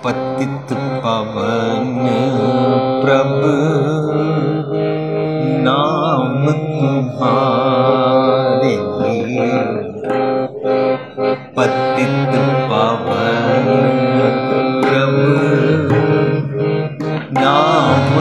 पतित पावन प्रभु नाम तुम्हारे, पतित पावन प्रभु नाम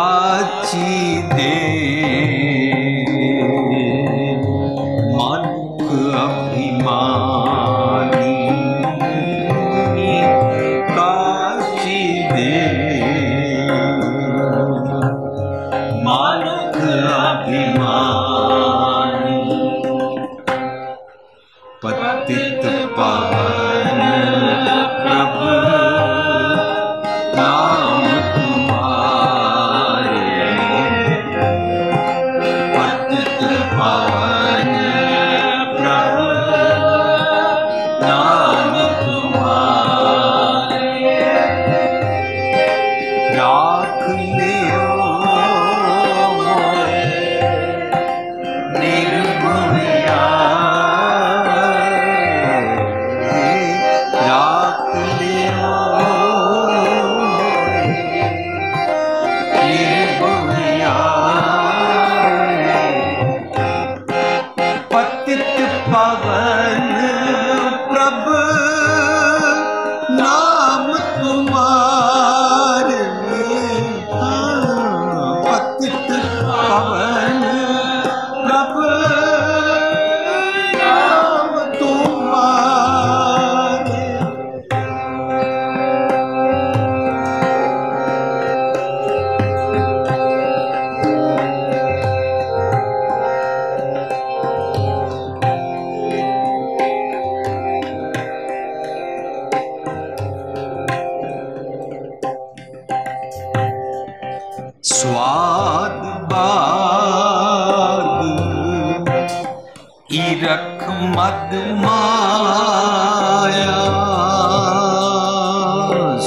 काची दे मनुख अभिमानी काची दे मनुख अभिमानी पतित पावन प्रभु नाम तुम्हारे पतित पावन प्रभु नाम तुम्हारे राख लियो मोरे निर्गुण पावन प्रभु नाम तुम्हारे पतित पावन प्रभु नाम तुम्हारे स्वाद बाद इरख मद माया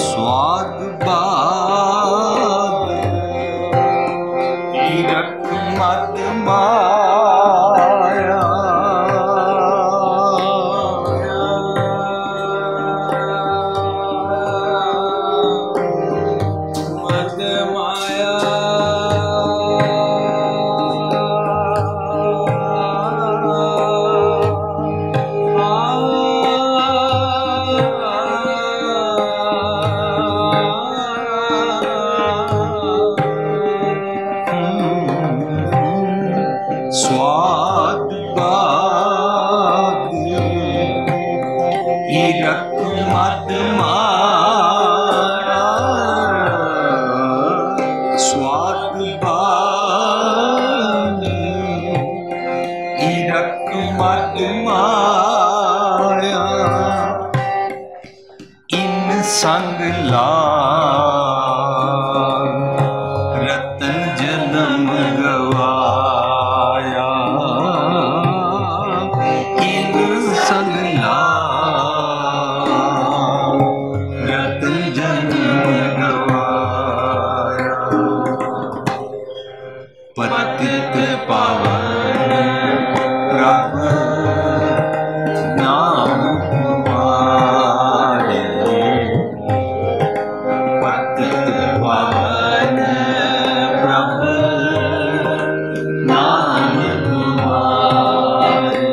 स्वाद बाद इरख मद माया मद माया स्वाद बाद इरख मद माया स्वाद बाद इरख मद माया इन संग लाग रतन जन्म गवाया इन संग लाग रतन जन्म गवाया पतित पावन प्रभु नाम तुम्हारे पतित पावन प्रभु नाम तुम्हारे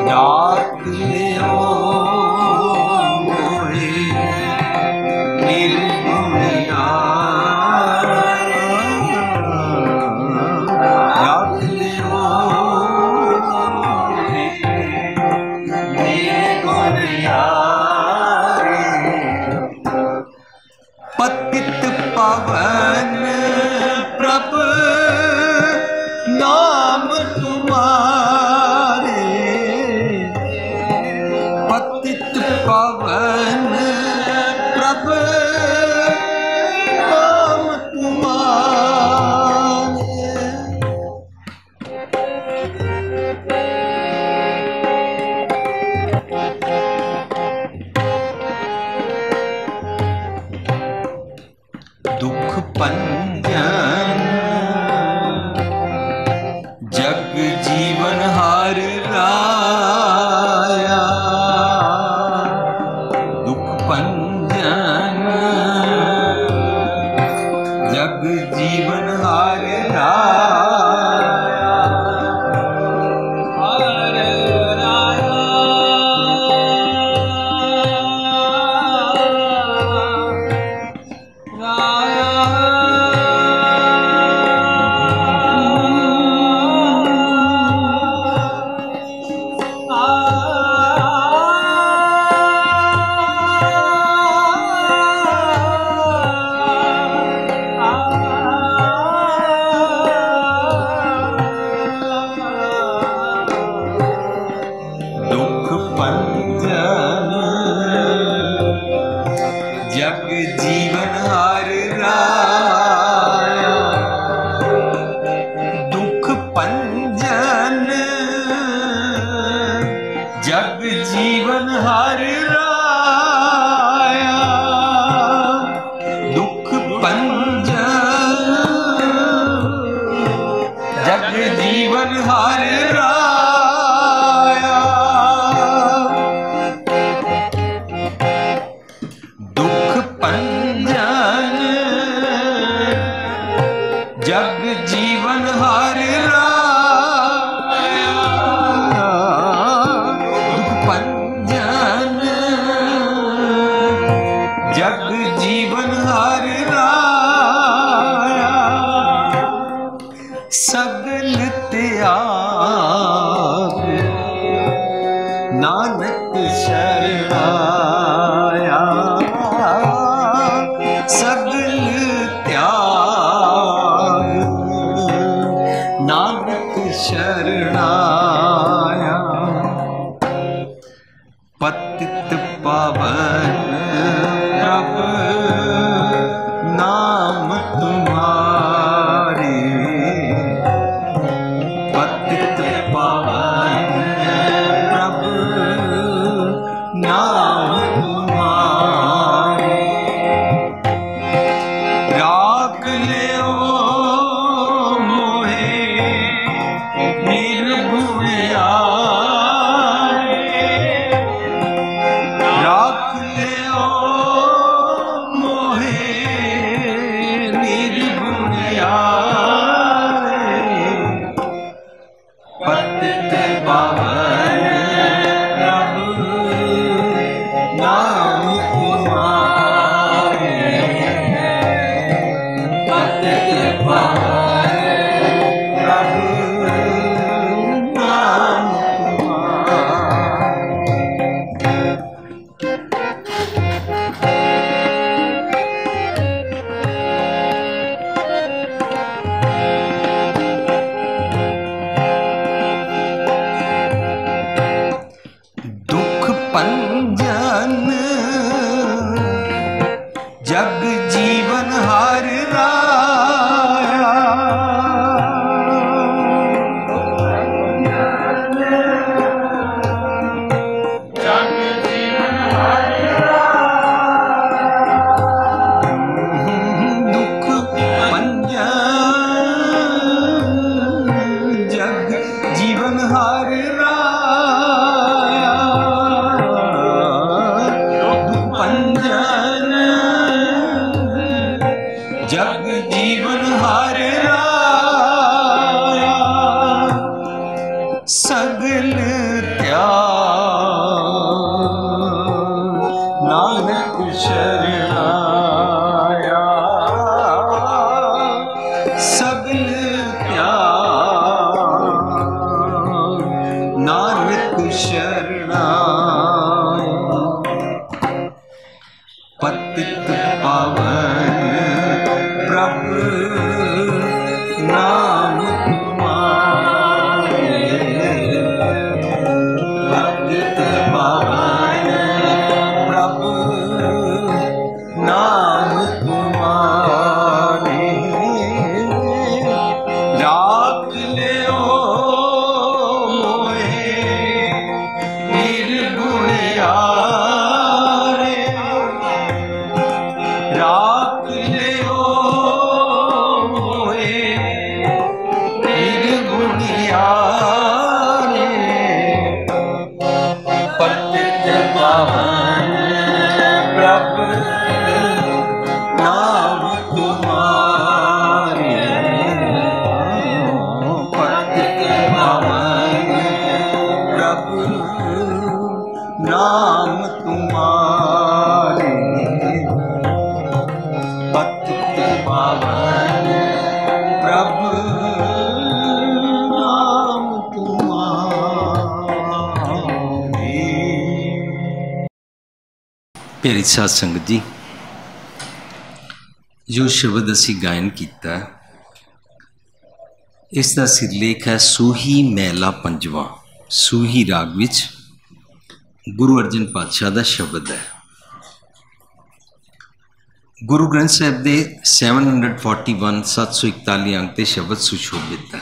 राख लियो मोरे निर्गुण राख लियो मोरे निर्गुण पतित पावन प्रभु नाम तुम्हारे पतित पावन प्रभु नाम तुम्हारे दुख पंजन जग जीवन हार राया दुख पंजन जग जीवन हार राया हार राया जग जीवन हार राया दुख पंजन जग जीवन हार राया सगल त्याग नानक शरणाया सगल त्याग नानक शरणाया पतित पावन प्रभु नाम तुम्हारे पतित पावन प्रभु नाम तुम्हारे राख ले मोहे निर्गुण आए राख ले मोहे निर्गुण आए पतित पावन प्रभु नाम तुम्हारे पतित पावन प्रभु नाम दुख पंजन जग जीवन हार राया जग जीवन हार दुख पंजन जग जीवन हार राया दुख पंजन जग जीवन हार राया सगल त्याग नानक शरणाया सगल त्याग नानक शरणाया पतित पावन प्रभु नाम तुम्हारे पतित पावन प्रभु नाम तुम्हारे राख ले मोहे निर्गुण आरे राख ले मोहे निर्गुण आरे पतित पावन प्रभु नाम तुम्हारे पतित पावन प्रभु नाम तुम्हारे पतित पावन प्रभु नाम तुम्हारे। प्यारी साध संगत जी, जो शब्द असी गायन किया इसका सिरलेख है सूही मैला पंजवा। सूही राग विच गुरु अर्जन पातशाह का शब्द है। गुरु ग्रंथ साहिब के 741 741 अंक ते शब्द सुशोभित है।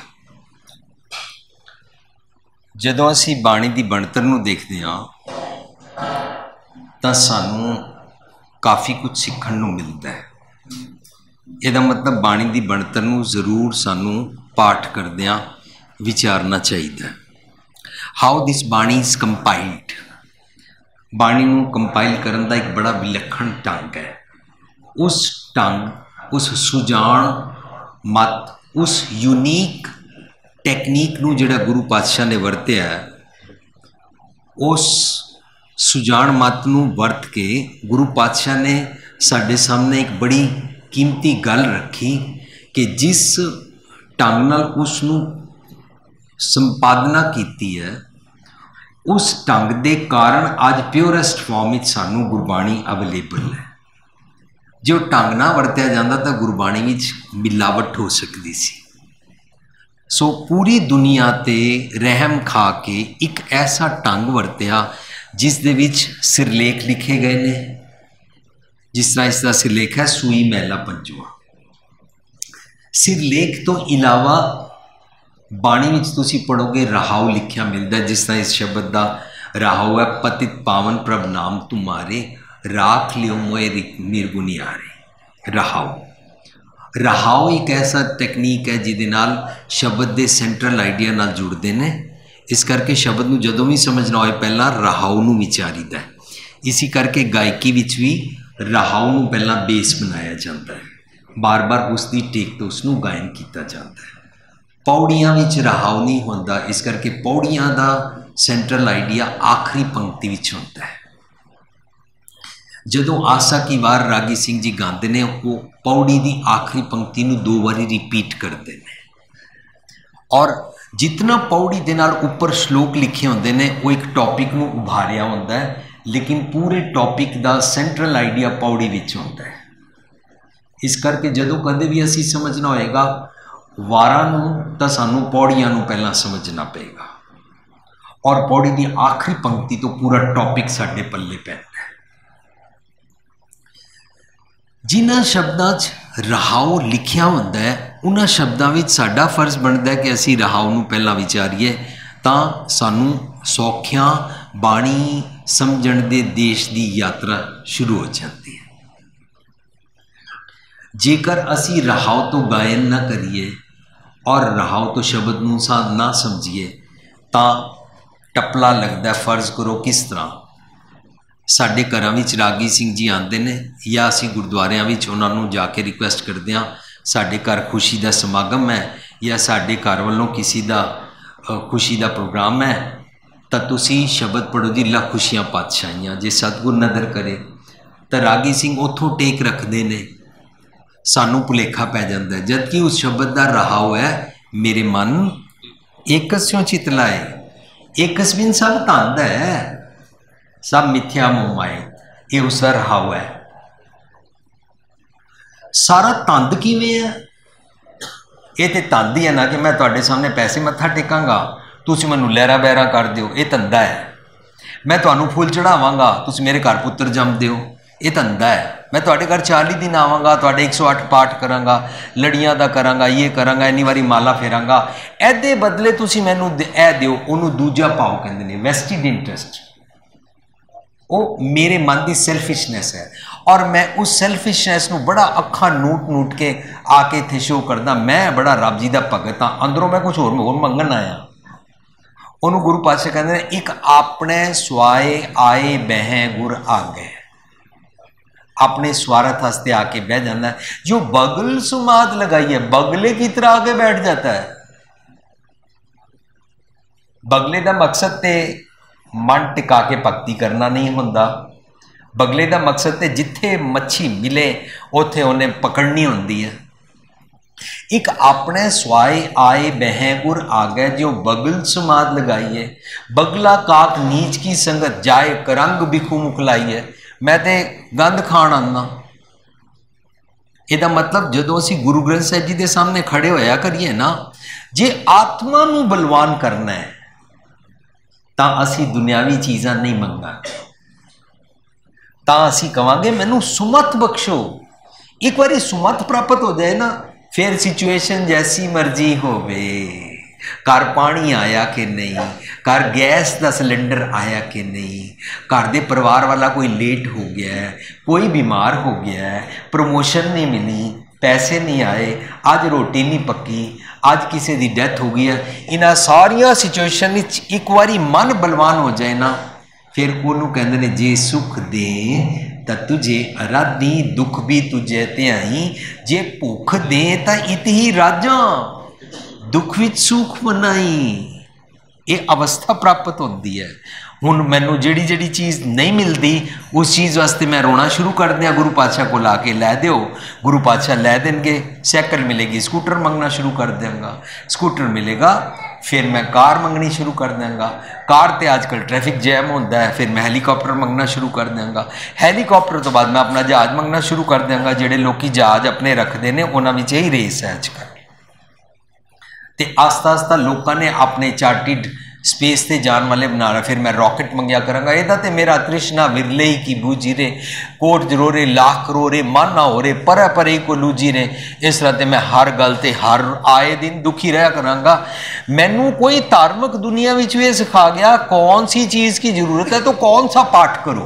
जदों असी बाणी की बनतर नूं देखते हाँ तो सानू काफ़ी कुछ सीखण नूं मिलता है। ਇਹਦਾ मतलब बाणी की बनतर नूं जरूर सानू पाठ करदियां विचारना चाहिए। हाउ दिस बाणी इज कंपाइल्ड। बाणी नूं कंपाइल करन दा एक बड़ा विलक्षण ढंग है। उस ढंग उस सुजान मत उस यूनीक टैक्नीक नूं जिहड़ा गुरु पातशाह ने वरतिया उस सुजान मत नूं वरत के गुरु पातशाह ने साडे सामने एक बड़ी कीमती गल रखी कि जिस ढंग नाल उसनूं संपादना कीती है उस ढंग दे कारण अज प्योरेस्ट फॉर्म में सानू गुरबाणी अवेलेबल है। जो ढंग ना वरत्या जाता तो गुरबाणी में मिलावट हो सकती सी। सो पूरी दुनिया ते रहम खा के एक ऐसा ढंग वरत्या जिस दे विच सिरलेख लिखे गए ने। जिस तरह इसका सिरलेख है सूई मैला पंजुआ। सिरलेख तो इलावा बाणी विच तुसी पढ़ोगे रहाऊ लिखिया मिलता है। जिस तरह इस शब्द का रहाऊ है पतित पावन प्रभ नाम तुम्हारे राख लियो मोए निर्गुनियारे। रहाऊ एक ऐसा टैक्नीक है जिहदे नाल शब्द के सेंट्रल आइडिया नाल जुड़ते हैं। इस करके शब्द नूं जदों भी समझना होए पहला रहाऊ नूं विचारीदा है। इसी करके गायकी विच भी रहाऊ नूं पहला बेस बनाया जाता है। बार बार उसकी टेक तो उसनूं गायन किया जाता है। पौड़ियां विच रहाऊ नहीं होंदा। इस करके पौड़ियां दा सेंट्रल आइडिया आखिरी पंक्ति विच होंदा है। जदों आसा की वार रागी सिंह जी गाते हैं वो पौड़ी की आखिरी पंक्ति नूं 2 बारी रिपीट करते हैं। और जितना पौड़ी दे नाल उपर श्लोक लिखे होंदे ने वो एक टॉपिक नूं उभारिया होंदा है, लेकिन पूरे टॉपिक का सेंट्रल आइडिया पौड़ी विच होंदा है। इस करके जदों कदे भी असीं समझना होएगा वारां नूं तां सानूं पौड़ियां नूं पहलां समझना पेगा और पौड़ी की आखिरी पंक्ति तो पूरा टॉपिक साडे पल्ले पैंदा है। जिन्हां शब्दां 'च रहाऊ लिखिया होंदा है उन्हां शब्दां विच साडा फर्ज बनता है कि असीं रहाऊ नूं पहलां विचारीए तां सानूं सौखियां बाणी समझण दे देश की यात्रा शुरू हो जाती है। जेकर असी रहाऊ तो गायन ना करिए और रहाऊ तो शब्द नूं ना समझिए तां टपला लगता। फर्ज करो किस तरह साडे घरां विच रागी सिंह जी आते हैं या असी गुरुद्वारियां विच उन्हां नूं जाके रिक्वेस्ट करते हैं साडे घर खुशी का समागम है या साडे घर वालों किसी का खुशी का प्रोग्राम है तो तुसी शब्द पढ़ो जी लख खुशियां पातशाहियां जे सतगुर नदर करे। तो रागी सिंह उथों टेक रखते हैं, सानू भुलेखा पै जाता है। जबकि उस शब्द का रहाऊ है मेरे मन एकस्यों चित लाए एकस्मिन सब धंध है सब मिथ्या मोह माए। ये उसका रहाऊ है। सारा धंध किवें है? ये तो धंध ही है ना कि मैं तुहाडे सामने पैसे मत्था टेकांगा तुसीं मैनूं लहरा बहरा कर दिओ, ये धंधा है। मैं तुहानूं फुल चढ़ावांगा तुसीं मेरे घर पुत्र जम दिओ, ये धंधा है। मैं तुहाडे घर 40 दिन आवांगा तुहाडे 108 पाठ करांगा लड़ियां दा करांगा ये करांगा इन्नी वारी माला फेरांगा, एदे बदले तुसीं मैनूं ए दिओ। उहनूं दूजा भाव कहंदे ने वेस्टिड इंटरस्ट। वो मेरे मन की सैल्फिशनैस है और मैं उस सैल्फिशनैस नूं बड़ा अखा नूट के आके इत्थे शो करदा मैं बड़ा रब जी दा भगत हाँ, अंदरों मैं कुछ होर मंगन आया। उन्होंने गुरु पातशाह कहते हैं एक अपने स्वाए आए बहें गुर आ गए। अपने स्वार्थ हस्ते आके बह जाता है। जो बगल सुमाद लगाई है बगले की तरह आके बैठ जाता है। बगले का मकसद ते मन टिका के भगती करना नहीं होंदा। बगले का मकसद ते जिथे मच्छी मिले उथे उन्हें पकड़नी होंदी है। एक अपने स्वाए आए बहें गुर आ गए जो बगल सुमाद लगाई है। बगला काक नीच की संगत जाए करंग बिखू मुखलाई है। मैं तो गंद खाण आना। ਇਹਦਾ मतलब ਜਦੋਂ ਅਸੀਂ गुरु ग्रंथ साहिब जी के सामने खड़े होया करिए ना जे आत्मा नूं बलवान करना है ਤਾਂ ਅਸੀਂ दुनियावी चीज़ां नहीं मंगांगे। ਤਾਂ ਅਸੀਂ कहांगे मैनू सुमत बख्शो। एक बारी सुमत प्राप्त हो जाए ना फिर सिचुएशन जैसी मर्जी होवे। घर पानी आया कि नहीं, घर गैस का सिलेंडर आया कि नहीं, घर के परिवार वाला कोई लेट हो गया है, कोई बीमार हो गया है, प्रमोशन नहीं मिली, पैसे नहीं आए, अज रोटी नहीं पक्की, अज किसी की डेथ हो गई है। इन्हां सारिया सिचुएशन एक बारी मन बलवान हो जाए ना फिर उन्होंने कहते हैं जे सुख दे तुझे आराधी दुख भी तुझे त्याई जे भुख दे ता इत ही राजा दुख विच सुख मनाई। ये अवस्था प्राप्त होती है। हुण मैनू जिहड़ी जिहड़ी चीज़ नहीं मिलती उस चीज़ वास्ते मैं रोना शुरू कर दिया, गुरु पातशाह को ला के लै दो, गुरु पातशाह लै देंगे। साइकिल मिलेगी स्कूटर मंगना शुरू कर देंगा, स्कूटर मिलेगा फिर मैं कार मंगनी शुरू कर देंगा, कार तो आजकल ट्रैफिक जैम होता है, फिर मैं हैलीकॉप्टर मंगना शुरू कर देंगा, हैलीकॉप्टर तो बाद मैं अपना जहाज़ मंगना शुरू कर देंगा। जिहड़े लोग जहाज़ अपने रखते हैं उन्होंने विच ही रेस है अजकल। तो आस्ता आस्ता लोगों ने अपने चार्टिड स्पेस से जाने वाले बना रहा। फिर मैं रॉकेट मंगया करांगा। यदा तो मेरा तृष्णा विरले ही की बूझी रे, कोट जरोरे लाख करोरे माना हो रे, पर परे को लूझी रे। इस तरह मैं हर गल ते हर आए दिन दुखी रहा करांगा। मैनू कोई धार्मिक दुनिया विच ये सिखा गया कौन सी चीज़ की जरूरत है तो कौन सा पाठ करो।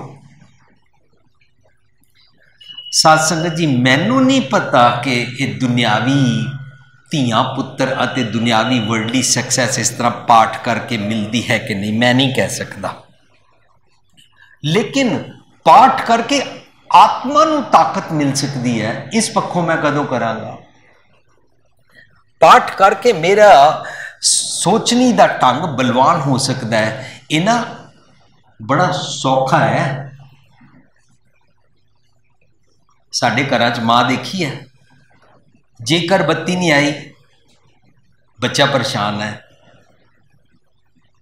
साध संगत जी, मैनू नहीं पता कि ये दुनियावी धियां पुत्र अते दुनियावी वर्ल्डली सक्सैस इस तरह पाठ करके मिलती है कि नहीं, मैं नहीं कह सकता। लेकिन पाठ करके आत्मा नू ताकत मिल सकती है, इस पक्षों मैं कदों करांगा। पाठ करके मेरा सोचने का ढंग बलवान हो सकता है। इना बड़ा सौखा है। साडे घरां च मां देखी है, जेकर बत्ती नहीं आई बच्चा परेशान है,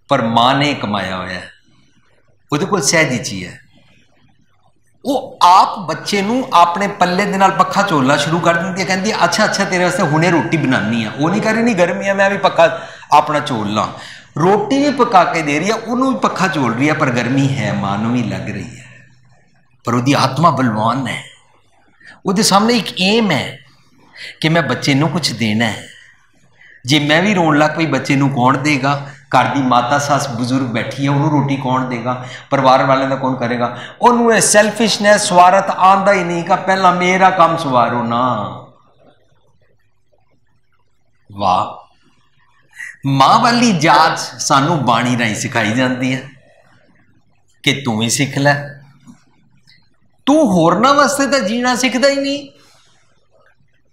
पर मां ने कमाया होया है, उहदे कोल सहज ही चीज है। वो आप बच्चे नू अपने पल्ले दे नाल पक्खा झोलना शुरू कर देंदी है, कहती अच्छा अच्छा तेरे वास्ते हुणे रोटी बनानी है। वो नहीं कह रही नहीं गर्मी है मैं भी पक्खा अपना झोल ला, रोटी भी पका के दे रही है, उन्होंने भी पक्खा झोल रही है, पर गर्मी है मां नू भी लग रही है। पर उसकी आत्मा बलवान है, उसके सामने एक एम है कि मैं बच्चे नू कुछ देना है। जे मैं भी रोन लग पई बच्चे नू कौन देगा? घर की माता सस बुजुर्ग बैठी है, उन्होंने रोटी कौन देगा? परिवार वाले का कौन करेगा? उन्होंने सैल्फिशनेस स्वार्थ आंदा ही नहीं का पहला मेरा काम सवारो ना। वाह, मां वाली जाच सानू बाणी राही सिखाई जाती है कि तू भी सीख लै। तू होरना वास्ते तो जीना सीखता ही नहीं।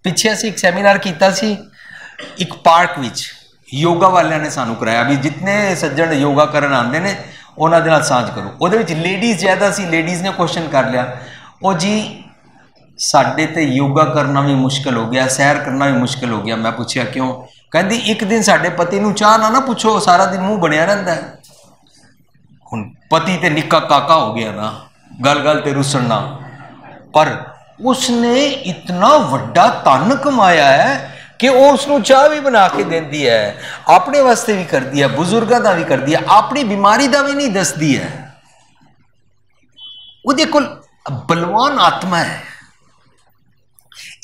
पिछे असीं एक सैमीनार किया सी एक पार्क विच, योगा वालिया ने सानू कराया भी जितने सज्जन योगा करन आते हैं उन्होंने दे नाल सांझ करो। उहदे विच लेडीज़ ज़्यादा सी, लेडीज़ ने क्वेश्चन कर लिया, ओ जी साडे ते योगा करना भी मुश्किल हो गया, सैर करना भी मुश्किल हो गया। मैं पूछया क्यों? कहती एक दिन साडे पति नू चाह ना पुछो, सारा दिन मूँह बनया रहिंदा है। हुण पति ते निक्का काका हो गया ना, गल गल ते रुसना, पर उसने इतना वड्डा धन कमाया है कि वो उसनू चाह भी बना के देती है, अपने वास्ते भी करती है, बुजुर्गों का भी करती है, अपनी बीमारी का भी नहीं दसती है। वो कोल बलवान आत्मा है।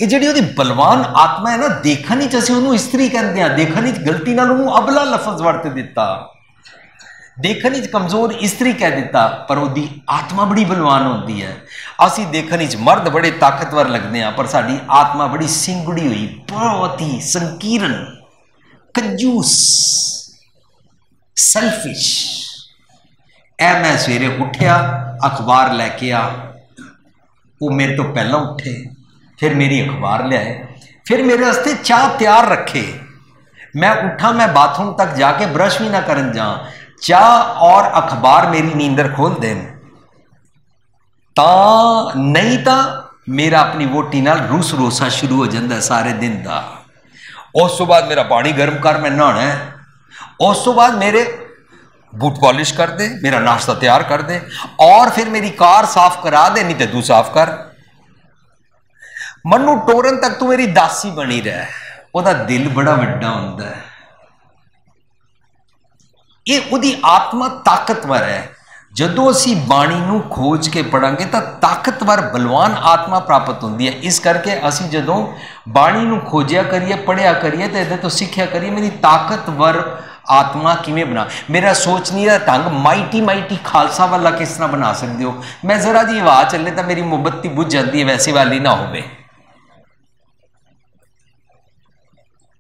ये जी वो बलवान आत्मा है ना, देखने च असीं उहनूं इस्त्री कहते हैं, देखने च गलती नाल उहनूं अबला लफज वरत दिता, देखने च कमजोर इस्त्री कह दिता, पर उसकी आत्मा बड़ी बलवान होती है। असी देखने च मर्द बड़े ताकतवर लगते हैं, पर साड़ी आत्मा बड़ी सिंगड़ी हुई, बहुत ही संकीर्ण, कंजूस, सेल्फिश। ऐ मैं सवेरे उठिया अखबार लैके आ, वो मेरे तो पहला उठे, फिर मेरी अखबार लियाए, फिर मेरे वास्ते चाह तैयार रखे, मैं उठा, मैं बाथरूम तक जाके ब्रश भी ना करन जा, चाह और अखबार मेरी नींदर खोल देन, ता नहीं ता मेरा अपनी वोटी नाल रूस रोसा शुरू हो जाता है सारे दिन का। उस तो बाद मेरा पानी गर्म कर, मैं नहाना है, उस तो बाद मेरे बूट पॉलिश कर दे, मेरा नाश्ता तैयार कर दे, और फिर मेरी कार साफ करा दे, नहीं तो तू साफ कर, मनु टोरन तक तू मेरी दासी बनी रह। ओदा दिल बड़ा वड्डा होंदा है। ये उदी आत्मा ताकतवर है। जदों असी बाणी नू खोज के पढ़ांगे तो ताकतवर बलवान आत्मा प्राप्त होती है। इस करके असी जदों बाणी नू खोजिया करिए, पढ़िया करिए, तो इहदे तो सीखिया करिए मेरी ताकतवर आत्मा किवें बना, मेरा सोचने का ढंग माइटी माइटी खालसा वाला किस तरह बना सकते हो। मैं जरा जी हवा चले तो मेरी मोमबत्ती बुझ जाती है, वैसे वाली ना होवे।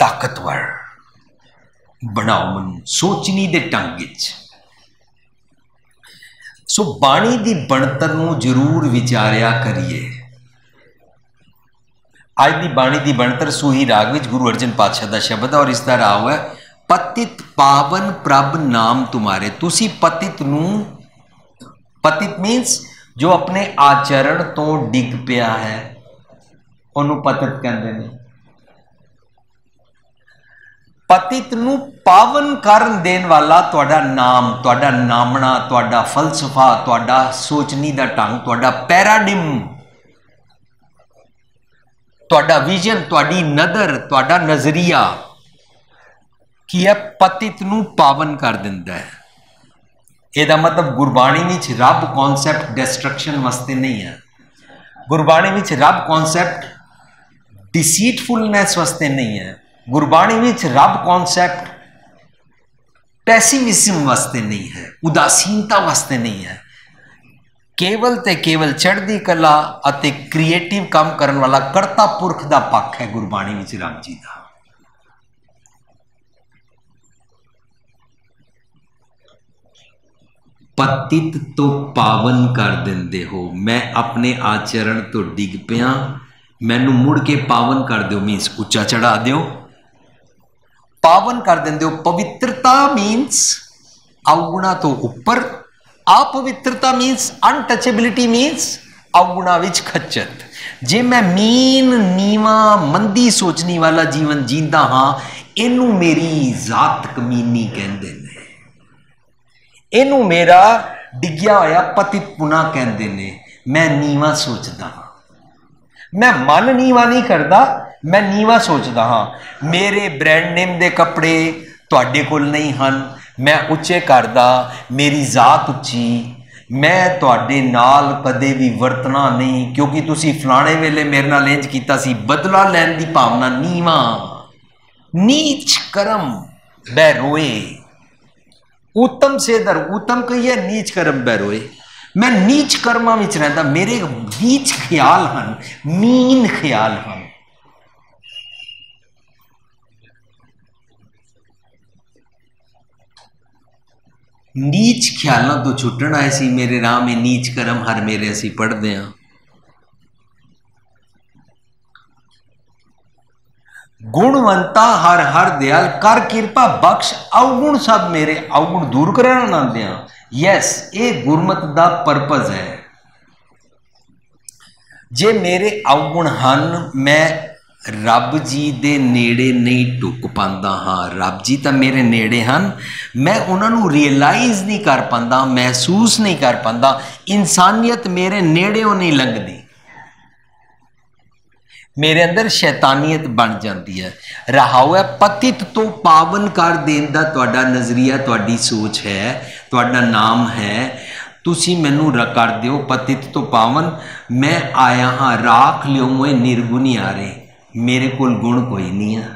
ताकतवर बनाओ मन सोचनी दे ढंग विच। सो बाणी दी ਬਣਤਰ ਨੂੰ जरूर विचारिया करिए। अज की बाणी की ਬਣਤਰ सूही राग विच गुरु अर्जन पातशाह का शब्द है और इसका राव है पतित पावन प्रभ नाम तुम्हारे। तुसी पतित नूं, पतित मीन्स जो अपने आचरण तो डिग पिया है उन्होंने पतित कहते हैं। पतित नूं पावन करन देन वाला तुहाडा नाम, तुहाडा नामना, तुहाडा फलसफा, तुहाडा सोचनी दा ढंग, तुहाडा पैराडिम, तुहाडा विजन, तुहाडी नदर, तुहाडा नजरिया की है पतित नूं पावन कर दिंदा है। ਇਹਦਾ मतलब गुरबाणी विच रब कॉन्सैप्ट डिस्ट्रक्शन वास्ते नहीं है। गुरबाणी विच रब कॉन्सैप्ट डिसीटफुलनेस वास्ते नहीं है। गुरबाणी विच रब कॉन्सैप्ट पैसिमिज्म वास्ते नहीं है, उदासीनता वास्ते नहीं है। केवल ते केवल चढ़दी कला अते क्रिएटिव काम करने वाला करता पुरख दा पक्ष है गुरबाणी विच रब जी दा। पतित तो पावन कर देंदे हो। मैं अपने आचरण तो डिग पिया, मैनू मुड़ के पावन कर दो मीन्स उच्चा चढ़ा दो, पावन कर देंदे हो। पवित्रता मीन्स अवगुणा तो ऊपर, अपवित्रता मीन्स अनटचेबिलिटी मीन्स अवगुणा विच खच्चत। जे मैं मीन नीवा मंदी सोचनी वाला जीवन जींदा हाँ, इनू मेरी जात कमीनी कहंदे ने, इनू मेरा डिग्या होया पतित पुना कहंदे ने। मैं नीवा सोचदा हाँ, मैं मन नीवा नहीं करदा, मैं नीवा सोचदा हाँ। मेरे ब्रांड नेम दे कपड़े तुहाडे कोल नहीं हन, मैं उच्चे करदा, मेरी जात उच्ची, मैं तुहाडे नाल कदे भी वरतना नहीं क्योंकि तुसी फलाणे वेले मेरे नाल इंज कीता सी। बदला लैण दी भावना नीवा, नीच कर्म बैरोए। उत्तम से दर उत्तम कहिए, नीच कर्म बैरोए। मैं नीच कर्मां विच रहिंदा, मेरे नीच ख्याल हन, मीन ख्याल हन। नीच ख्यालों तो छुट्टन आए सी मेरे राह में नीच कर्म हर मेरे असी पढ़ते हैं। गुणवंता हर हर दयाल कर किरपा बख्श अवगुण सब मेरे। अवगुण दूर करना ना दिया। यस, ये गुरमत दा परपज है। जे मेरे अवगुण हन, मैं रब जी दे नेड़े नहीं टुक पांदा हाँ। रब जी तो मेरे नेड़े हन, मैं उन्होंने रियलाइज नहीं कर पांदा, महसूस नहीं कर पांदा। इंसानियत मेरे नेड़ेों नहीं लंघदी, मेरे अंदर शैतानियत बन जाती है। रहाओ है पतित तो पावन कर देन दा तुहाडा नजरिया, तुहाडी सोच है, तुहाडा नाम है। तुसी मैनू कर दिओ पतित तो पावन। मैं आया हाँ राख लियो मोए निर्गुणी आरे। मेरे कोल गुण कोई नहीं है।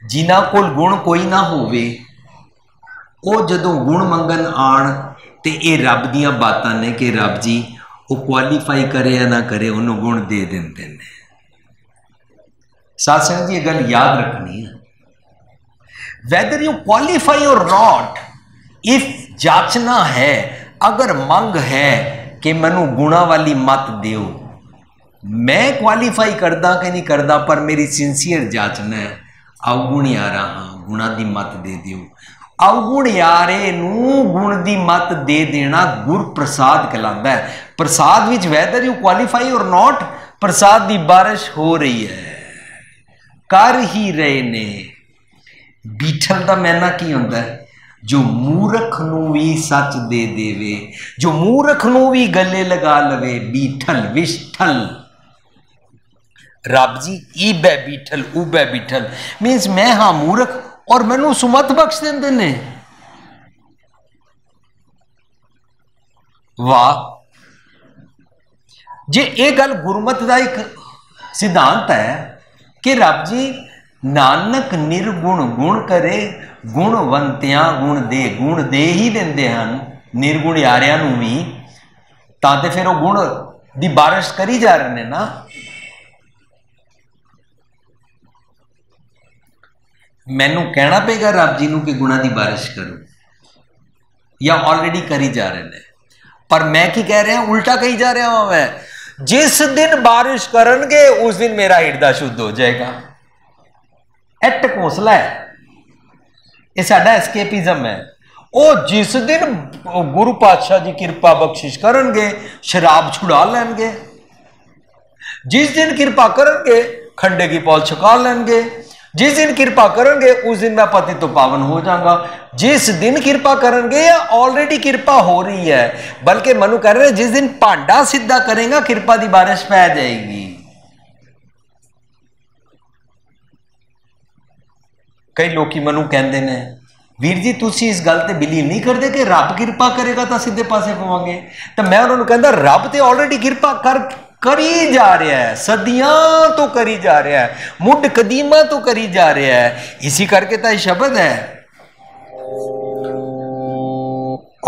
जिन्हां कोल गुण कोई ना होवे वो जदों गुण मंगन आण ते ये रब दियां बातां ने कि रब जी वो क्वालीफाई करे या ना करे उन्होंने गुण दे देंदे ने। साथ संगत जी ये गल याद रखनी है। वेदर यू क्वालीफाई और नॉट, इफ जांचना है, अगर मंग है कि मैनू गुणा वाली मत दियो, मैं क्वालीफाई करदा कि नहीं करदा, पर मेरी सिंसीयर जांचना है। अवगुण यारा हाँ गुणा दी मत दे दियो। अवगुण यारे नू गुण दी मत दे देना गुर प्रसाद कहलांदा है। प्रसाद विच वैदर यू क्वालीफाई और नॉट, प्रसाद दी बारिश हो रही है, कर ही रहे ने। बीठल दा मैना की हुंदा है? जो मूर्ख नू भी सच दे देवे, जो मूर्ख नू भी गले लगा लवे। बीठल विष्ठल, रब जी ईबै बीठल उबै बीठल मीन्स मैं हाँ मूर्ख और मैनू सुमत बख्श देंदे ने। वाह, जे ये गल गुरमत का एक सिद्धांत है कि रब जी नानक निर्गुण गुण करे, गुणवंतियां गुण दे ही देंदे हन निर्गुण यारियां नू भी, तां ते फिर वो गुण दी बारिश करी जा रहे ने ना। मैनू कहना पेगा रब जी नू कि गुणा दी बारिश करो। या ऑलरेडी करी जा रहे हैं। पर मैं की कह रहा, उल्टा कही जा रहा हूं मैं, जिस दिन बारिश करनगे उस दिन मेरा हिरदा शुद्ध हो जाएगा। एट हौसला है, यह साडा एस्केपिज्म है। ओ जिस दिन गुरु पातशाह जी कृपा बख्शिश करनगे शराब छुड़ा लेंगे, जिस दिन कृपा करेंगे खंडे की पौल छुका लेंगे, जिस दिन कृपा करेंगे उस दिन मैं पति तो पावन हो जाऊंगा। जिस दिन कृपा करेंगे या ऑलरेडी कृपा हो रही है, बल्कि मनु कह रहे हैं जिस दिन भांडा सीधा करेगा कृपा की बारिश पै जाएगी। कई लोग मनु कहते हैं वीर जी तुसी इस गल ते बिलीव नहीं करते कि रब कृपा करेगा तो सीधे पासे पवांगे। तो मैं उन्होंने कहता रब तो ऑलरेडी कृपा करी जा रहा है, सदियां तो करी जा रहा है, मुड कदीमा तो करी जा रहा है। इसी करके तो शब्द है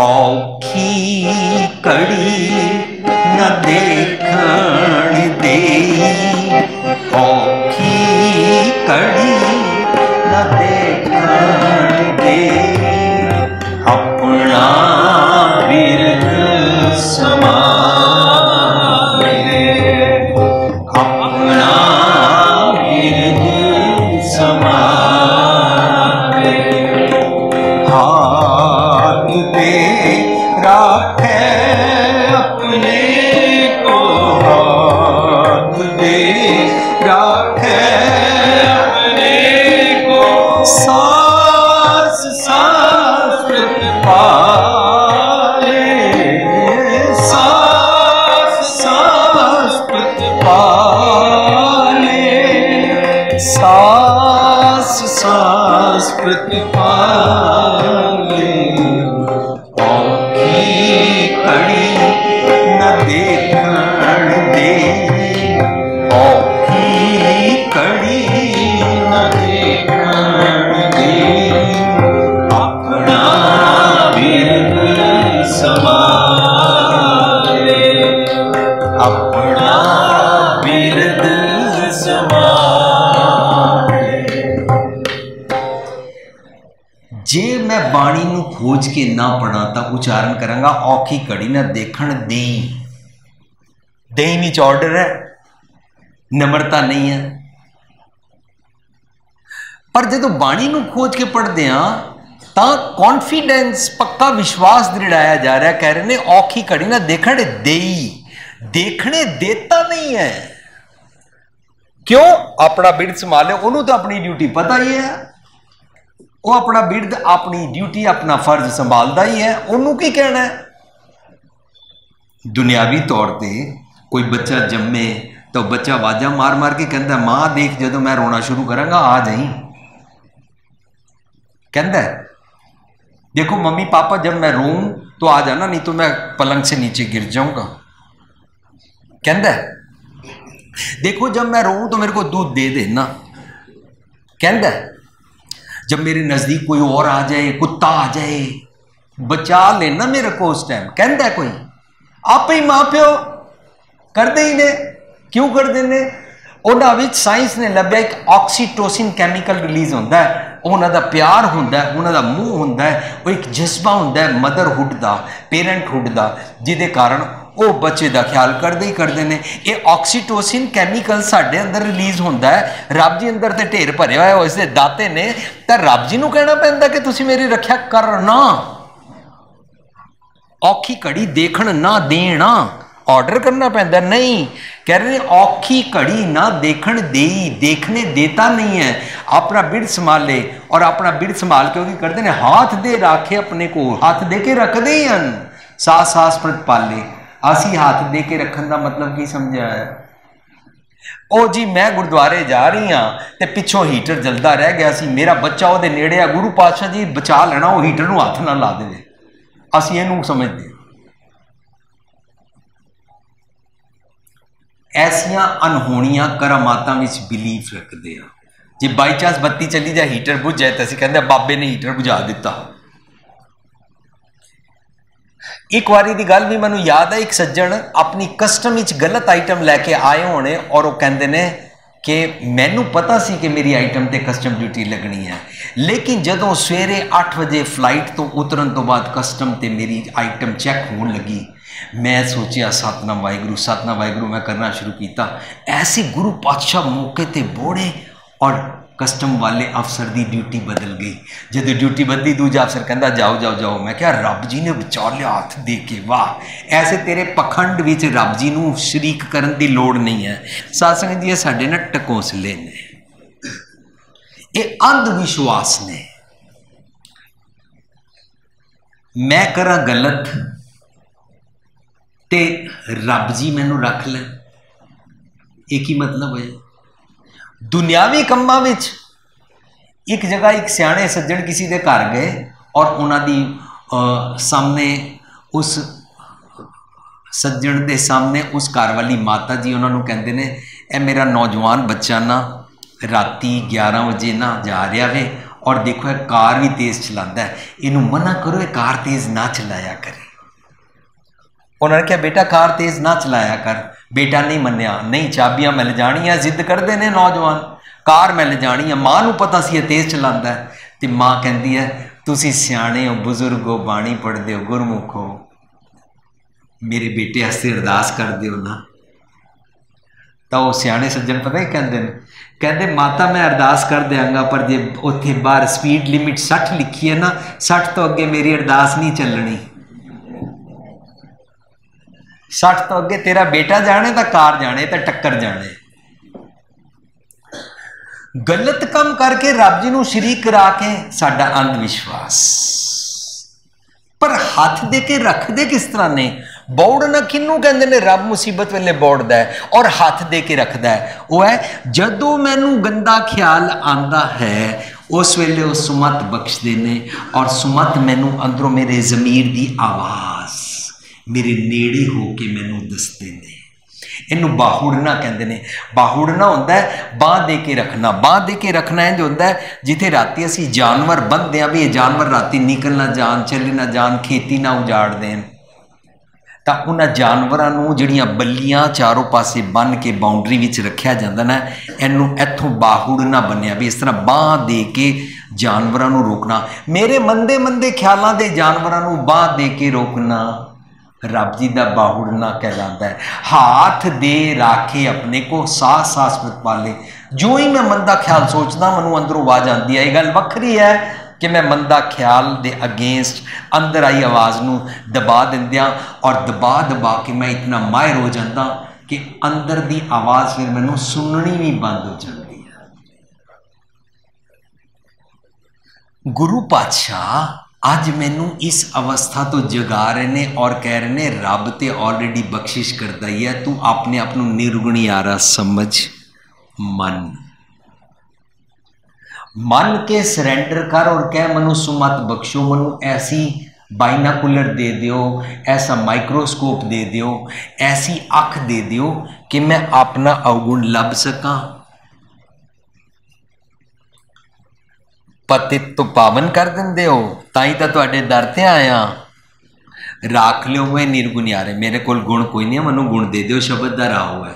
औखी कड़ी न देखण दे, औखी कड़ी न देखण दे, अपना बिरद समा खोज के ना पढ़ा तो उच्चारण करांगा औखी कड़ी ना देखण दे। दे नीच ऑर्डर है, नम्रता नहीं है। पर जो बाणी नू खोज के पढ़ते हैं तो कॉन्फिडेंस पक्का विश्वास दृढ़ाया जा रहा है। कह रहे ने औखी कड़ी ना देखण दे, देखने देता नहीं है। क्यों? अपना बिरद संभाले, उन्होंने तो अपनी ड्यूटी पता ही है, वो अपना बिरद अपनी ड्यूटी अपना फर्ज संभालता ही है। उन्होंने की कहना है? दुनियावी तौर पे कोई बच्चा जम्मे तो बच्चा आवाजा मार मार के कहता है मां देख जो मैं रोना शुरू करांगा आ जाई। कहता है देखो मम्मी पापा जब मैं रोऊं तो आ जाना, नहीं तो मैं पलंग से नीचे गिर जाऊंगा। कहता है देखो जब मैं रोऊं तो मेरे को दूध दे देना। कहता है जब मेरे नजदीक कोई और आ जाए, कुत्ता आ जाए, बचा लेना मेरे को उस टाइम। कहता है कोई आप ही मां प्यो कर दे ही ने, क्यों कर देने? उन्होंने साइंस ने लभ्या एक ऑक्सीटोसिन कैमिकल रिलीज होता है, उन्होंने प्यार होंदा है, उन्होंने मोह होंदा है, वो एक जज्बा होंदा है मदरहुड का, पेरेंटहुड का, जिदे कारण वो बच्चे का ख्याल करते ही करते हैं। ये ऑक्सीटोसिन कैमिकल साढ़े अंदर रिलीज होता है। रब जी अंदर तो ढेर भरिया हुआ है, उसके दाते ने, तो रब जी को कहना पैंदा कि तुसी मेरी रक्षा करना। औखी घड़ी देखण ना देना, ऑर्डर करना पैंदा। नहीं, कह रहे औखी घड़ी ना देखण दे, देखने देता नहीं है। अपना बिरद संभाले, और अपना बिरद संभाल के वो करते हैं हाथ दे राखे अपने को, हाथ दे के रखते ही हैं। सास सास प्रतिपाले, असी हाथ दे के रखने का मतलब की समझा है? ओ जी मैं गुरुद्वारे जा रही हाँ तो पिछों हीटर जलता रह गया सी, मेरा बच्चा वो नेड़े आ, गुरु पातशाह जी बचा लेना, वो हीटर को हाथ ना ला दे। असी इनू समझते ऐसिया अनहोनियां करामातां विच बिलीफ रखते हैं। जे बाई चांस बत्ती चली जाए हीटर बुझ जाए तो असीं कहंदे बाबे ने हीटर बुझा दिता। एक बारी की गल भी मैनू याद है, एक सज्जन अपनी कस्टम विच गलत आइटम लैके आए होने और वो कहंदे ने कि मैनू पता सी कि मेरी आइटम ते कस्टम ड्यूटी लगनी है, लेकिन जदों सवेरे 8 बजे फ्लाइट तो उतरन तो बाद कस्टम ते मेरी आइटम चैक होने लगी, मैं सोचा सतनाम वाहिगुरू मैं करना शुरू किया। ऐसे गुरु पातशाह मौके ते बोड़े और कस्टम वाले अफसर की ड्यूटी बदल गई। जब ड्यूटी बदली दूजा अफसर कहता जाओ जाओ जाओ, मैं क्या रब जी ने बचा लिया हाथ दे के, वाह। ऐसे तेरे पखंड विच रब जी नूं शरीक करन दी लोड़ नहीं है। साध संगत जी साडे ना टकोसले ने, ये अंध विश्वास ने। मैं करा गलत ते रब जी मैनू रख ले, एक ही मतलब है। दुनियावी कंमां विच एक जगह एक सियाणे सज्जण किसी के घर गए और उन्होंने सामने उस सज्जण के सामने उस घर वाली माता जी उन्होंने कहते हैं, ए मेरा नौजवान बच्चा ना राती 11 बजे ना जा रहा है और देखो यह कार भी तेज़ चलाता है, इनू मना करो ये कार तेज़ ना चलाया करे। उन्होंने कहा बेटा कार तेज़ ना चलाया कर। बेटा नहीं मन्या, नहीं चाबियां मिल जानियां, जिद करते हैं नौजवान, कार मिल जानी है। मां नूं पता सी तेज़ चलाता है, तो मां कहती है तुसी सियाणे हो, बुजुर्ग हो, बाणी पढ़ते हो, गुरमुख हो, मेरे बेटे वास्ते अरदास कर दिओ ना। तो वह सियाणे सज्जन पता ही कहते माता मैं अरदास कर देंगा, पर जे उत्थे बाहर स्पीड लिमिट 60 लिखी है ना, 60 तो अगे मेरी अरदास नहीं चलनी। 60 तो अगे तेरा बेटा जाने तो कार जाने तो टक्कर जाने। गलत काम करके रब जी नूं शरीक करा के साडा अंध विश्वास। पर हाथ दे के रख दे किस तरह ने? बौड़ना किनू कहते ने? रब मुसीबत वेले बौड़दा है और हाथ दे के रखदा है। वह है जदों मैनू गंदा ख्याल आंदा है उस वेले वो सुमत बख्शदे ने, और सुमत मैनू अंदरों मेरे ज़मीर दी आवाज़ मेरे नेड़े होके मैनू दसदे ने। इनू बाहुड़ना कहते हैं। बाहुड़ना होंदा है बांह दे के रखना। बांह दे के रखना इंज होंदा है जिथे राती असी जानवर बंधते हैं भी ये जानवर राती निकल ना जान, चले ना जान, खेती ना उजाड़ देन, तो उन्होंने जानवरों जिहड़ियां बल्लियां चारों पासे बन के बाउंड्री विच रखा जाता ना, इनू इत्थों बाहुड़ना बनिया भी इस तरह बांह दे के जानवरों रोकना। मेरे मंदे मंदे ख्यालों के जानवरों बांह दे के रोकना रब जी का बाहुड़ना कहलाता है। हाथ दे राखे अपने को, सास सास पाले। जो ही मैं मंदा ख्याल सोचदा मैं अंदरों आवाज आती है। ये गल वखरी है कि मैं मंदा ख्याल दे अगेंस्ट अंदर आई आवाज़ नूं दबा दिंदियां, और दबा दबा के मैं इतना माहिर हो जाता कि अंदर दी आवाज़ फिर मैनूं सुननी भी बंद हो जाती है। गुरु पातशाह अज मैनू इस अवस्था तो जगा रहे ने और कह रहे ने रब तो ऑलरेडी बख्शिश करता ही है, तू अपने आप को निर्गुणी आ रहा समझ। मन के सरेंडर कर और कह मनु सुमत बख्शो, मनु ऐसी बाइनाकुलर दे दियो, ऐसा माइक्रोस्कोप दे दियो, ऐसी अख दे दियो कि मैं अपना अवगुण लभ सका। पतित तो पावन कर देंदे हो, ताई तो तुहाडे दर ते आया। राख लियो मैं निर्गुणियारे, मेरे कोल गुण कोई नहीं है, मनु गुण दे दियो, शब्द का राह है।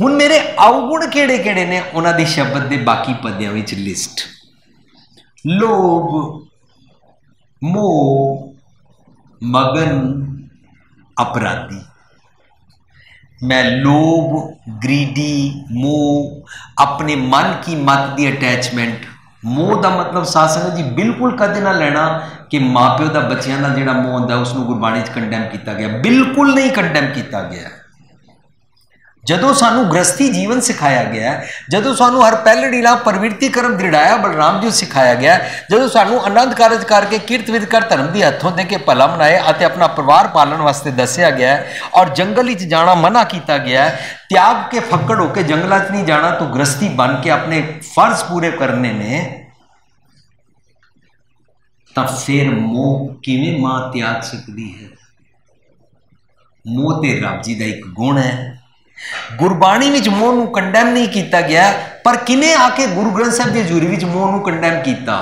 हुण मेरे अवगुण केड़े केड़े ने उन्हां दी शब्द दे बाकी पद्यां विच लिस्ट। लोभ, मोह, मगन, अपराधी। मैं लोभ, ग्रीडी, मोह, अपने मन की मत की अटैचमेंट। मोह का मतलब साध संगत जी बिल्कुल कदे ना लेना कि माँ प्यो का बच्चों का जो मोह होंगे उसको गुरबाणी कंडैम किया गया, बिल्कुल नहीं कंडैम किया गया। जदों सानू गृहस्थी जीवन सिखाया गया, जदों सानू हर पहलड़ी ला प्रवृत्ति कर्म दृढ़ाया बलराम जी सिखाया गया, जदों सानू आनंद कारज करके किरत विद कर धर्म की हथों दे के भला मनाए और अपना परिवार पालन वास्ते दसिया गया है, और जंगल विच जाना मना किया गया है, त्याग के फक्कड़ होकर जंगलों च नहीं जाना, तो गृहस्थी बन के अपने फर्ज पूरे करने ने, तो फिर मोह किवें मां त्याग सकती है? मोह ते रब जी का एक गुण है। गुरबाणी विच मोह नूं कंडैम नहीं किया गया, पर किने आके गुरु ग्रंथ साहिब की हजूरी विच मोह नूं कंडैम किया?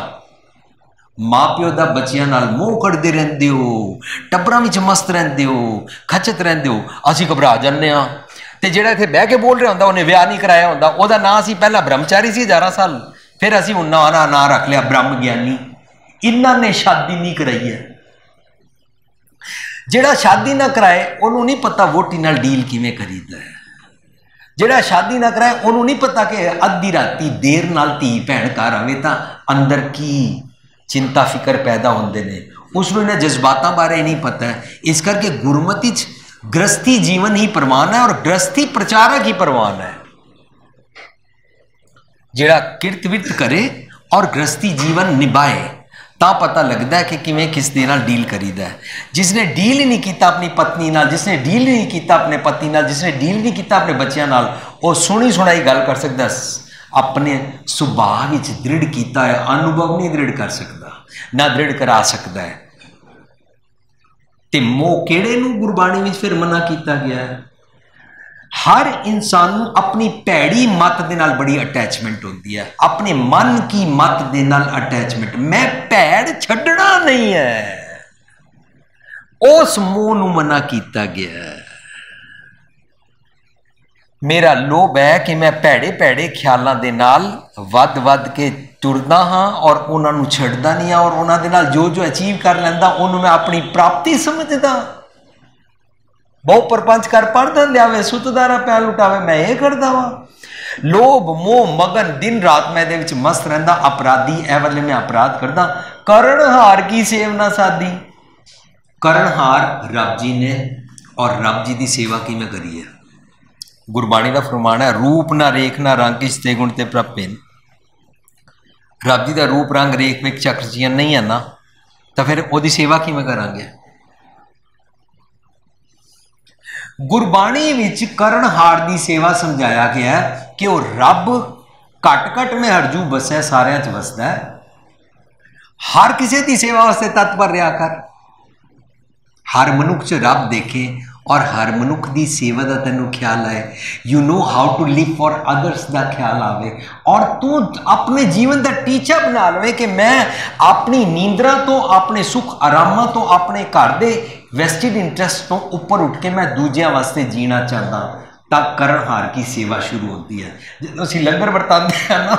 माँ प्यो का बच्चों नाल मोह करते रहंदे हो, टब्बरां विच मस्त रहंदे हो, खचत रहंदे हो, असीं घबरा जाने आ तो ਜਿਹੜਾ ਇੱਥੇ ਬਹਿ ਕੇ ਬੋਲ ਰਿਹਾ ਹੁੰਦਾ ਉਹਨੇ ਵਿਆਹ ਨਹੀਂ ਕਰਾਇਆ ਹੁੰਦਾ, ਉਹਦਾ ਨਾਂ ਸੀ ਪਹਿਲਾਂ ਬ੍ਰਹਮਚਾਰੀ ਸੀ 1000 ਸਾਲ, ਫਿਰ ਅਸੀਂ ਉਹਨਾਂ ਦਾ ਨਾਂ ਰੱਖ ਲਿਆ ਬ੍ਰਹਮ ਗਿਆਨੀ। ਇਹਨਾਂ ਨੇ ਸ਼ਾਦੀ ਨਹੀਂ ਕਰਾਈ ਹੈ। ਜਿਹੜਾ ਸ਼ਾਦੀ ਨਾ ਕਰਾਏ ਉਹਨੂੰ ਨਹੀਂ ਪਤਾ ਵੋਟੀ ਨਾਲ ਡੀਲ ਕਿਵੇਂ ਕਰੀਦਾ ਹੈ। ਜਿਹੜਾ ਸ਼ਾਦੀ ਨਾ ਕਰਾਏ ਉਹਨੂੰ ਨਹੀਂ ਪਤਾ ਕਿ ਅੱਧੀ ਰਾਤੀ ਦੇਰ ਨਾਲ ਧੀ ਭੈਣ ਘਰ ਆਵੇ ਤਾਂ ਅੰਦਰ ਕੀ ਚਿੰਤਾ ਫਿਕਰ ਪੈਦਾ ਹੁੰਦੇ ਨੇ, ਉਸਨੂੰ ਇਹਨਾਂ ਜਜ਼ਬਾਤਾਂ ਬਾਰੇ ਨਹੀਂ ਪਤਾ ਹੈ। ਇਸ ਕਰਕੇ ਗੁਰਮਤਿ 'ਚ ਗ੍ਰਸਥੀ ਜੀਵਨ ਹੀ ਪ੍ਰਵਾਨ ਹੈ ਔਰ ਗ੍ਰਸਥੀ ਪ੍ਰਚਾਰਕ ਹੀ ਪ੍ਰਵਾਨ ਹੈ। ਜਿਹੜਾ ਕਿਰਤ ਵਿਰਤ करे और गृहस्थी जीवन निभाए ਤਾਂ पता लगता है कि किवें किस दे नाल डील करीदा है। जिसने डील ही नहीं किया अपनी पत्नी नाल, जिसने डील ही नहीं किया अपने पति नाल, जिसने डील नहीं किया अपने बच्चों नाल, वो सुनी सुनाई गल कर सकता, अपने सुभाव विच दृढ़ किया है, अनुभव नहीं दृढ़ कर सकता, ना दृढ़ करा सकता है। ते मोह किहड़े नूं गुरबाणी विच फिर मना किया गया है। हर इंसान नूं अपनी भैड़ी मत दे नाल बड़ी अटैचमेंट होती है, अपने मन की मत दे नाल अटैचमेंट। मैं भैड़ छड्डना नहीं है, उस मोह नूं मना किया गया है। मेरा लोभ है कि मैं भैड़े भैड़े ख्यालों के नाल वध वध के तुरदा हाँ और उन्होंने छड्डदा नहीं हाँ, और उन्होंने नाल जो जो अचीव कर लैंदा उन्होंने मैं अपनी प्राप्ति समझदा। बहु परपंच कर पढ़दा लियावे, सुतदारा पै लुटावे, मैं ये करदा वा। लोभ मोह मगन दिन रात मैं दे विच मस्त रहिंदा, अपराधी ए वाले मैं अपराध करदा। करणहार की सेव ना साधी। करणहार रब जी ने, और रब जी की सेवा किवें करी है। गुरबाणी का फरमान है, रूप ना रेख ना रंग किसते गुण ते प्रभिन। रब जी का रूप रंग रेख में चक्र चीज़ नहीं है ना, तो फिर वो सेवा किवें करांगे। गुरबाणी विच करणहार की सेवा समझाया गया है कि वह रब घट घट में हरजू बसै, सारियां च वसदा है। हर किसी की सेवा वास्ते तत्पर रहा कर। हर मनुख च रब देखे और हर मनुख की सेवा का तेनों ख्याल आए। You know how to live for others का ख्याल आवे, और तू अपने जीवन का टीचा बना लवे कि मैं अपनी नींदरा तो, अपने सुख आरामां तो, अपने घर के वैसटिड इंटरस्ट तो ऊपर उठ के मैं दूजिया वास्ते जीना चाहता। तब करणहार की सेवा शुरू होती है। जो असीं लंगर वरतांदे हैं ना,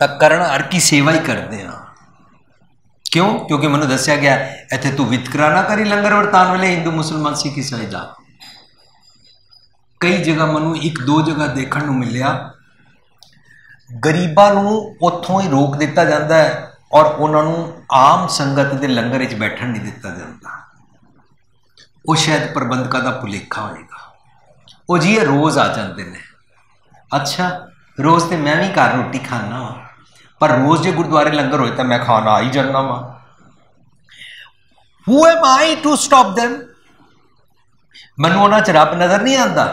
तब करणहार की सेवा ही करते हैं। क्यों? क्योंकि मैंने दसिया गया इत्थे तू वितकरा ना करी लंगर वरतान वाले हिंदू मुसलमान सिख ईसाई दा। कई जगह मैनू एक दो जगह देखने को मिलिया, गरीबां नू उत्थों ही रोक दिता जाता है और उन्होंने आम संगत के लंगर विच बैठण नहीं दिता जाता। वो शायद प्रबंधकों का भुलेखा होएगा। वो जी रोज़ आ जाते हैं। अच्छा, रोज़ तो मैं भी घर रोटी खाना वा, पर रोज़ जो गुरुद्वारे लंगर होए तो मैं खाना आ ही जाना वा। Who am I to stop them? मैनू उन्हां च रब नजर नहीं आता।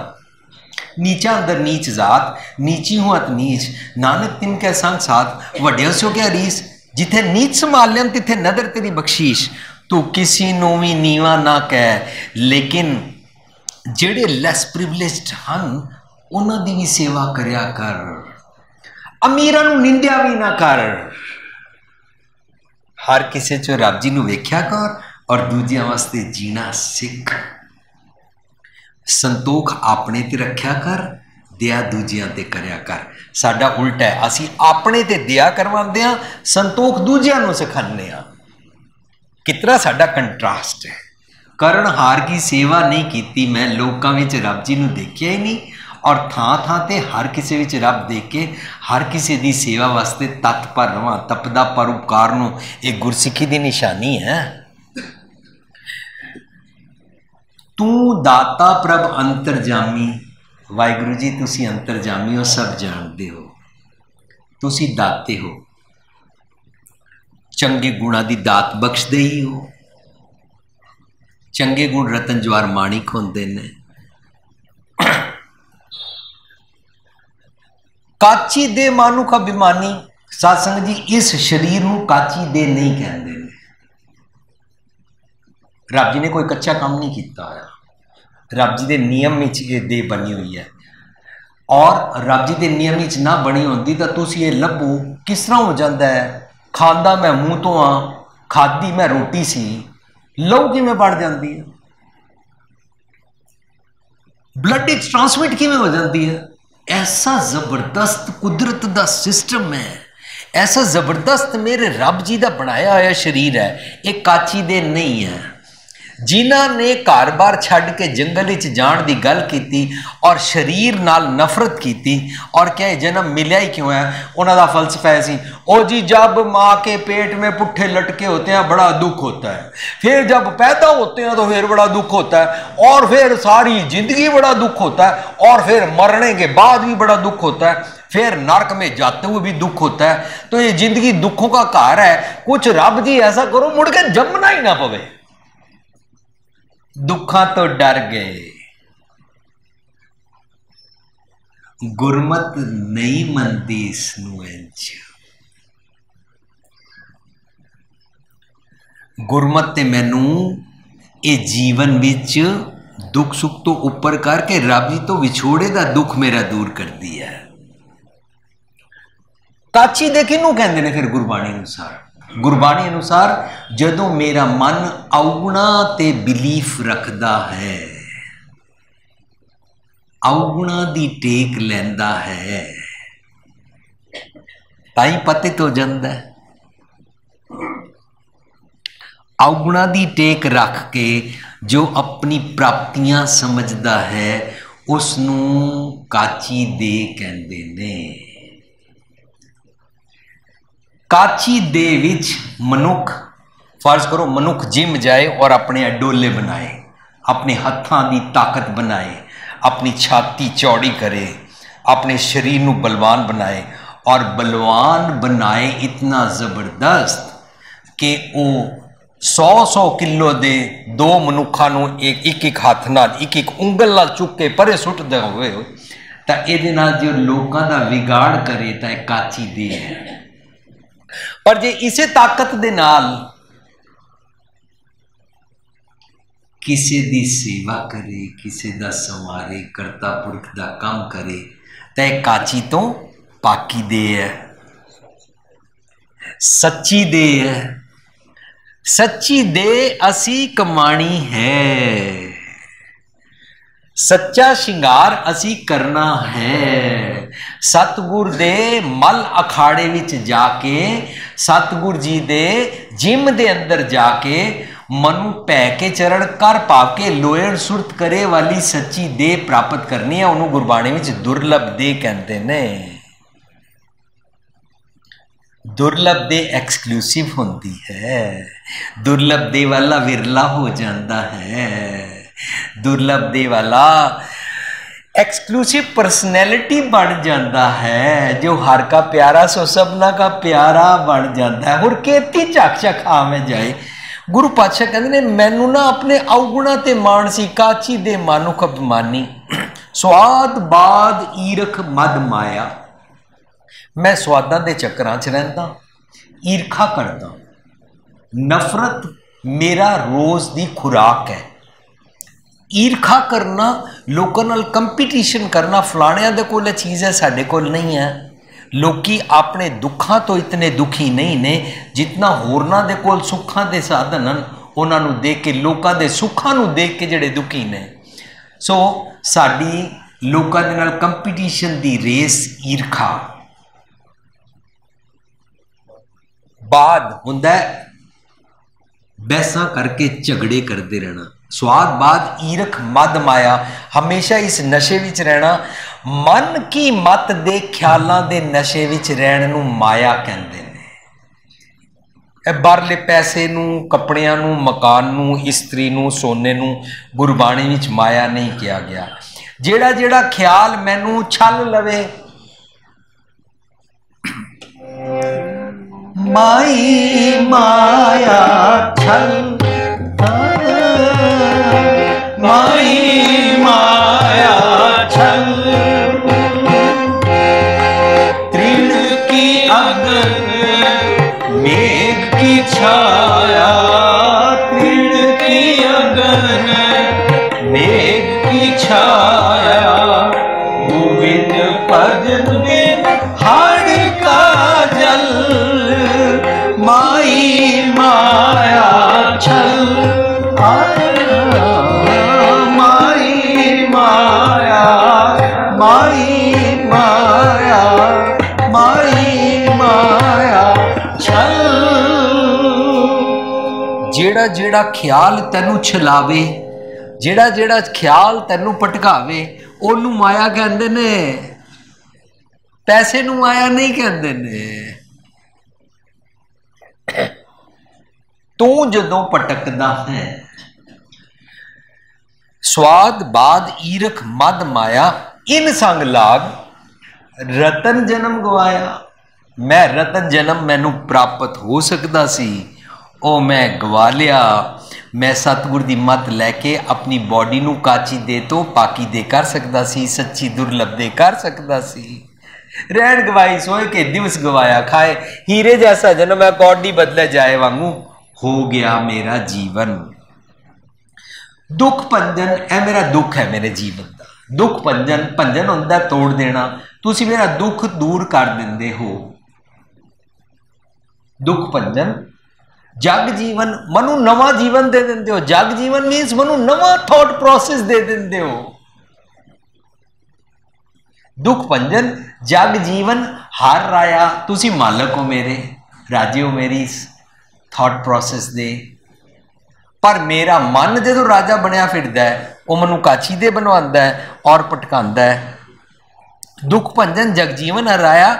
नीचा अंदर नीच जात, नीची हूँ अत नीच, नानक तिन कै संग साथ, वड्डियां सो क्या रीस। जिथे नीच संभालिया तिथे नदर तेरी बख्शीश। तू किसी नू भी नीवा ना कह, लेकिन जेड़े लैस प्रिविलेज्ड हन उन्हां दी भी सेवा करया कर। अमीरां नू निंदिया भी ना कर। हर किसी चो रब जी नू वेख्या कर और दूजियां वास्ते जीना सिख। संतोख अपने ते रखा कर, दया दूजियां ते करया कर। साडा उल्टा है, असी अपने ते दया करवांदे हां, संतोख दूजियां नू सिखाने हां। कितना साडा कंट्रास्ट है। करणहार की सेवा नहीं की मैं, लोकां विच रब जी नू देखिया ही नहीं, और थां थां ते हर किसी विच रब देख के हर किसी की सेवा वास्ते तत्पर रहां। तपदा परोपकार नू एक गुरसिखी की निशानी है। तू दाता प्रभ अंतरजामी। वाहिगुरु जी तुसी अंतरजामी हो, सब जानते हो, तुसी दाते हो, चंगे गुणा की दात बख्शदे ही हो। चंगे गुण रतन जवार माणिक होंदे ने। काची दे मानू का बिमानी। सत्संग जी इस शरीर नू काची दे नहीं कहते। रब जी ने कोई कच्चा काम नहीं किया होया। रब जी के नियम में ये देह बनी हुई है, और रब जी के नियम में ना बनी होती तो तुम ये लभो किस तरह हो जाता है। खादा मैं मूँह तो हाँ, खादी मैं रोटी सी, लहू कि बढ़ जाती है। ब्लड ट्रांसमिट किवें हो जाती है। ऐसा जबरदस्त कुदरत का सिस्टम है, ऐसा जबरदस्त मेरे रब जी का बनाया होया शरीर है, एक काची दे नहीं है। जिन्हां ने घर बार छड्ड के जंगल विच जाण दी गल कीती और शरीर नाल नफरत कीती और क्या जन्म मिलिया ही क्यों है, उन्हां दा फलसफा है सी ओ जी जब माँ के पेट में पुट्ठे लटके होते हैं बड़ा दुख होता है, फिर जब पैदा होते हैं तो फिर बड़ा दुख होता है, और फिर सारी जिंदगी बड़ा दुख होता है, और फिर मरने के बाद भी बड़ा दुख होता है, फिर नरक में जाते हुए भी दुख होता है। तो ये जिंदगी दुखों का घर है। कुछ रब जी ऐसा करो मुड़ के जमना ही ना पवे। दुखा तो डर गए, गुरमत नहीं मनती इसनू इंज। गुरमत ते मैनू ये जीवन विच दुख सुख तो उपर करके रब जी तो विछोड़े दा दुख मेरा दूर कर दिया। काची दे किनू कहंदे ने फिर गुरबाणी अनुसार? गुरबाणी अनुसार जदों मेरा मन अवगुणा ते बिलीफ रखदा है, अवगुणा दी टेक लैंदा है, ताई पतित हो जांदा है। अवगुणा दी टेक रख के जो अपनी प्राप्तियां समझदा है उसनू काची दे कहंदे ने। काची दे विच मनुख, फर्ज करो मनुख जिम जाए और अपने डोले बनाए, अपने हत्थां दी ताकत बनाए, अपनी छाती चौड़ी करे, अपने शरीर नू बलवान बनाए, और बलवान बनाए इतना जबरदस्त कि वो 100-100 किलो दे दो मनुखा नू एक हाथ नाल एक उंगल नाल चुक के परे सुटदे होवे, तां इहदे नाल जो लोकां दा विगाड़ करे तां काची दे है। पर जे इसे ताकत दे नाल किसी दी सेवा करे, किसी दा संवारे, करता पुरख दा काम करे, ते काची तो पाकी दे है, सच्ची दे है। सच्ची दे असी कमाणी है, सच्चा शिंगार असी करना है। सतगुर दे मल अखाड़े विच जाके, सतगुर जी दे जिम दे अंदर जाके मनु पै के चरण कर पाव के लोयण सुरत करे वाली सच्ची दे प्राप्त करनी है। उन्होंने गुरबाणी विच दुर्लभ दे कहते ने। दुर्लभ दे एक्सक्लूसिव होती है, दुर्लभ दे वाला विरला हो जाता है, दुर्लभ दे वाला एक्सक्लूसिव पर्सनैलिटी बन जाता है, जो हर का प्यारा सो सबना का प्यारा बन जाता है। और केती चक चक आवे जाए। गुरु पातशाह कहते ने मैनू ना अपने अवगुणा ते मान सी, काची दे मानुख अभिमानी, स्वाद बाद ईरख मद माया। मैं स्वादा के चक्कर च रहिंदा, ईरखा करदा, नफरत मेरा रोज की खुराक है। ईरखा करना, लोगों नाल कंपीटीशन करना, फलाणियां दे कोल चीज़ है साडे कोल नहीं है। लोकी अपने दुखों तो इतने दुखी नहीं ने जितना होरनां दे कोल सुखां दे साधन हैं, उन्हां नूं देख के, लोकां दे सुखां नूं देख के जिहड़े दुखी ने। सो साडी लोकां दे नाल कंपीटीशन दी रेस ईरखा। बाद हुंदा बहसा करके झगड़े करते रहना। स्वाद बाद ईरख मद माया, हमेशा इस नशे विच रहना। मन की मत दे ख्यालां दे नशे विच रहण नूं माया कहंदे ने। बाहरले पैसे नूं, कपड़ियां नूं, मकान नूं, इस्त्री नूं, सोने नूं गुरबाणी विच माया नहीं किया गया। जेड़ा जेड़ा ख्याल मैनू छल लवे, माई माया छल, माई माया छल, तृण की अगन मेघ की छाया, तृण की अगन मेघ की छाया, गोविंद भजन में हाड़ का जल, माई माया छल, माई माया ਜਿਹੜਾ ਜਿਹੜਾ ਖਿਆਲ ਤੈਨੂੰ ਛਲਾਵੇ, ਜਿਹੜਾ ਜਿਹੜਾ ਖਿਆਲ ਤੈਨੂੰ ਭਟਕਾਵੇ, ਉਹਨੂੰ ਮਾਇਆ ਕਹਿੰਦੇ ਨੇ। ਪੈਸੇ ਨੂੰ ਮਾਇਆ ਨਹੀਂ ਕਹਿੰਦੇ ਨੇ। ਤੂੰ ਜਦੋਂ ਭਟਕਦਾ ਹੈ, स्वाद बाद ईरख मद माया, इन संग लाग रतन जन्म गवाया। मैं रतन जन्म मैनू प्राप्त हो सकता सी, ओ मैं गवा लिया। मैं सतगुर दी मत लैके अपनी बॉडी नू काची दे तो पाकी दे कर सकता सी, सच्ची दुर्लभ दे कर सकता सी। रहन गवाई सोए के दिवस गवाया खाए, हीरे जैसा जन्म है कौडी बदले जाए वांगू हो गया मेरा जीवन। दुख भंजन, ए मेरा दुख है मेरे जीवन का। दुख भंजन, भंजन होंदा तोड़ देना। तुसी मेरा दुख दूर कर देंदे हो। दुख भंजन, जग जीवन, मनु नवा जीवन दे देंदे हो। जग जीवन मीन्स मनु नवा थॉट प्रोसेस दे देंदे हो। दुख भंजन, जग जीवन, हार राया, तुसी मालक हो मेरे, राजे हो मेरी थॉट प्रोसेस दे। पर मेरा मन जो राजा बनया फिरदा है, वह मनु काछी दे बनवांदा है और भटकांदा है। दुख भंजन जग जीवन हराया,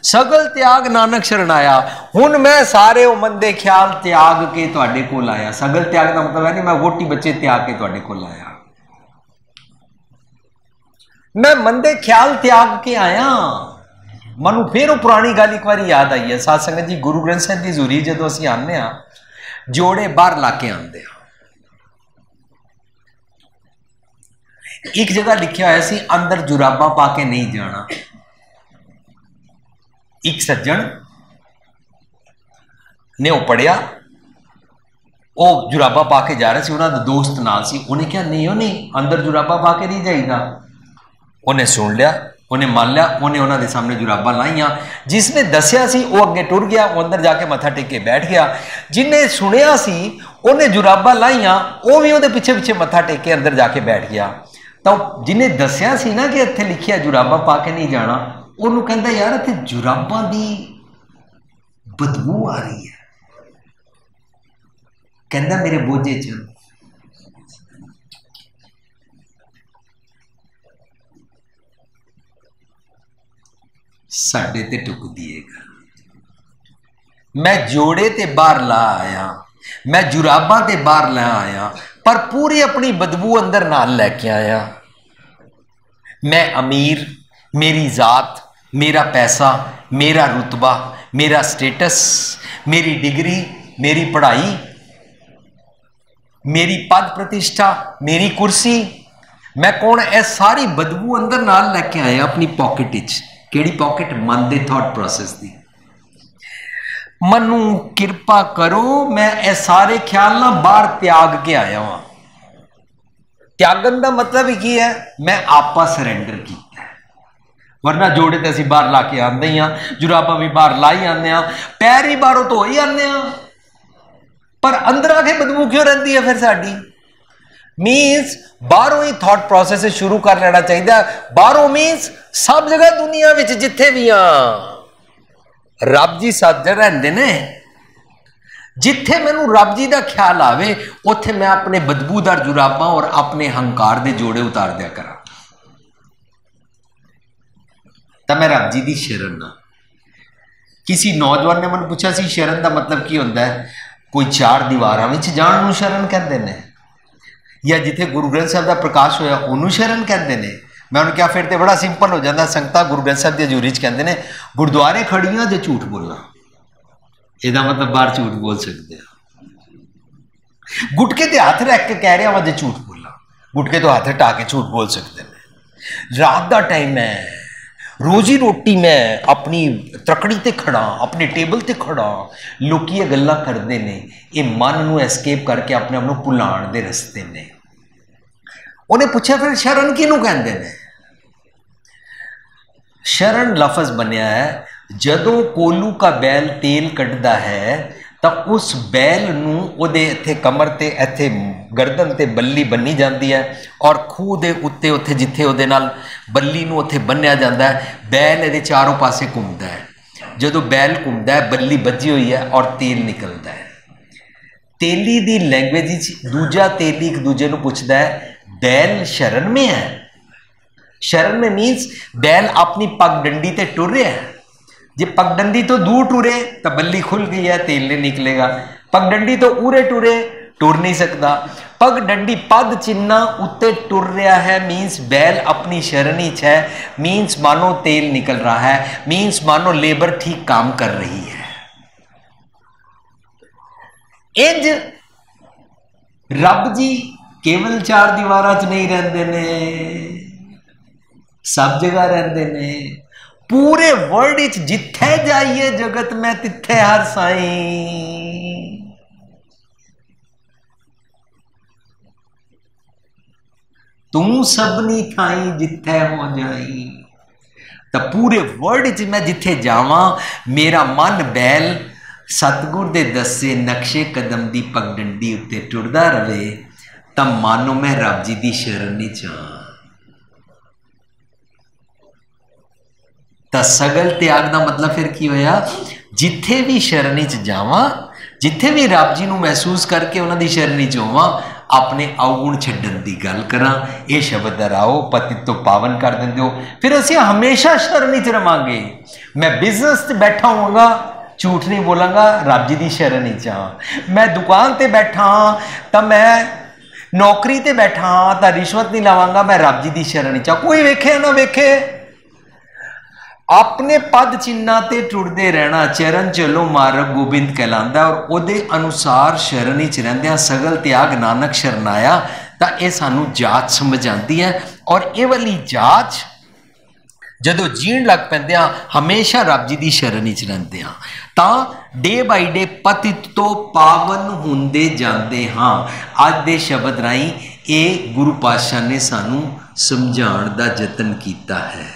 सगल त्याग नानक शरणाया। हुण मैं सारे मंदे ख्याल त्याग के तुहाडे कोल आया। सगल त्याग का मतलब है नहीं मैं वोटी बच्चे त्याग के तुहाडे कोल आया। मैं मंदे ख्याल त्याग के आया। मनु फिर वो पुरानी गल एक बार याद आई है। साध संगत जी, गुरु ग्रंथ साहिब की हजूरी जदों असीं आने आ, जोड़े बाहर ला के आते हैं। एक जगह लिखा हुआ सी, अंदर जुराबा पा के नहीं जाना। एक सज्जन ने वो पढ़िया, वो जुराबा पा के जा रहा सी, उन्होंने दोस्त नाल सी। उन्हें क्या नहीं, नहीं अंदर जुराबा पा के नहीं जाएगा। उन्हें सुन लिया, उन्हें मान लिया, उन्हें उन्होंने सामने जुराबा लाइया। जिसने दसिया सी वो अगे टुर गया, वो अंदर जाके मत्था टेक के बैठ गया। जिन्हें सुनिया सी उन्हें जुराबा लाइया, वो भी वो पिछे पिछे मत्था टेक के अंदर जाके बैठ गया। तो जिन्हें दसिया सी ना कि इत्थे लिखिया जुराबा पा के नहीं जाना, उन्होंने कहता यार इत्थे जुराबा दी बदबू आ रही है। कहता मेरे बोझे च साडे ते टुक दिएगा। मैं जोड़े ते बाहर ला आया, मैं जुराबा ते बाहर ला आया, पर पूरी अपनी बदबू अंदर नाल लैके आया। मैं अमीर, मेरी जात, मेरा पैसा, मेरा रुतबा, मेरा स्टेटस, मेरी डिग्री, मेरी पढ़ाई, मेरी पद प्रतिष्ठा, मेरी कुर्सी, मैं कौन, यह सारी बदबू अंदर नाल लैके आया अपनी पॉकेट विच। केड़ी पॉकेट? मन दे थॉट प्रोसेस दी। मनु किरपा करो, मैं ये सारे ख्याल ना बाहर त्याग के आया वहां। त्यागन का मतलब ही है, मैं आपा सरेंडर किया। वरना जोड़े तो असं बाहर ला के आते ही हाँ, जुराबा भी बाहर ला ही आने, पैर ही बाहरों धो ही आने, पर अंदर आके बदबू क्यों रहती है फिर साड़ी? मीन्स बाहरों ही थॉट प्रोसेस शुरू कर लेना चाहिए। बाहरों मीन्स सब जगह दुनिया में जिथे भी हाँ रब जी साथ रहते ने। जिथे मैनू रब जी का ख्याल आवे, उथे मैं अपने बदबूदार जुराबा और अपने हंकार के जोड़े उतार दिया करा। तो मैं रब जी की शरण ना। किसी नौजवान ने मैंने पूछा सी शरण का मतलब की होता है? कोई चार दीवारां विच जाण नूं शरण कहते हैं, या जिथे गुरु ग्रंथ साहब का प्रकाश होया उन्होंने शरण कहते हैं। मैं उन्होंने क्या, फिर तो बड़ा सिंपल हो जाता। संगतां गुरु ग्रंथ साहब की हजूरी च कहते हैं गुरुद्वारे खड़ियां जे झूठ बोलना, ਇਹਦਾ मतलब बाहर झूठ बोल सकते हैं। गुटके ते हाथ रख के कह रहा वह झूठ बोला, गुटके तो हाथ हटा के झूठ बोल सकते हैं। रात का टाइम है, रोजी रोटी मैं अपनी तकड़ी ते खड़ा, अपने टेबल ते खड़ा, लोग ये गल्लां करते हैं, ये मन नूं एस्केप करके अपने आप नूं भुलाण दे रस्ते ने। उन्हें पूछा फिर शरण किनूं कहंदे ने? शरण लफज बनया है जदों कोलू का बैल तेल कटदा है तो उस बैल नूं उहदे इत्थे कमर ते इत्थे गर्दन ते बल्ली बन्नी जाती है और खूह दे उत्ते उत्थे जिथे उहदे नाल बल्ली नूं उत्थे बन्निया जाता है, बैल इहदे चारों पासे घूमदा है। जदों बैल घूमदा है बल्ली बजी हुई है और तेल निकलता है। तेली दी लैंग्वेज दूजा तेली एक दूजे को पूछता है बैल शरण में है। शरण में मीन्स बैल अपनी पगडंडी ते टुर रहा है। जे पगडंडी तो दूर टुरे तो बल्ली खुल गई है, तेल नहीं निकलेगा। पगडंडी तो उरे टुरे टुर नहीं सकता। पगडंडी पद चिन्ह उत्ते टुर रहा है मीन्स बैल अपनी शरणी है, मीन्स मानो तेल निकल रहा है, मीन्स मानो लेबर ठीक काम कर रही है। इंज रब जी केवल चार दीवार च नहीं रहते ने, सब जगह रहते ने। पूरे वर्ल्ड जिथे जाइए जगत में तिथे हर साईं। तू सबनी थाई जिथे हो जाई। तो पूरे वर्ल्ड च मैं जिथे जावा मेरा मन बैल सतगुर दे दसे नक्शे कदम दी पगडंडी उत्ते टुरदा रवे, तब मानो मैं रब जी दी शरण च हाँ। तो सगल त्याग का मतलब फिर की होया, जिथे भी शरणी च जावा, जिथे भी रब जी नूं महसूस करके उन्हां दी शरणी च होवां, अपने अवगुण छड्डण दी गल करां। ये शब्द दोहराओ, पतित तो पावन कर देंदे हो। फिर असीं हमेशा शरणी च रवांगे। मैं बिजनेस च बैठा होवांगा, झूठ नहीं बोलांगा, रब जी दी शरणी च हां। मैं दुकान ते बैठा हाँ तो मैं नौकरी ते बैठा हाँ तो रिश्वत नहीं लवांगा, मैं रब जी दी शरणी च। कोई वेखे ना वेखे, अपने पद चिन्ह ते टुरदे रहना। चरण चलो मार्ग गोबिंद कहलांदा, और उहदे अनुसार शरणी च रहिंदियां सगल त्याग नानक शरनाया। तो यह सानू जाच समझ आती है। और ये वाली जाच जदों जीण लग पैंदे आ, हमेशा रब जी दी शरणी च रहिंदे आ, तां डे बाई डे पतित तो पावन हुंदे जांदे हां। अज दे शब्द राही ये गुरु पातशाह ने सानू समझाउण दा यतन कीता है।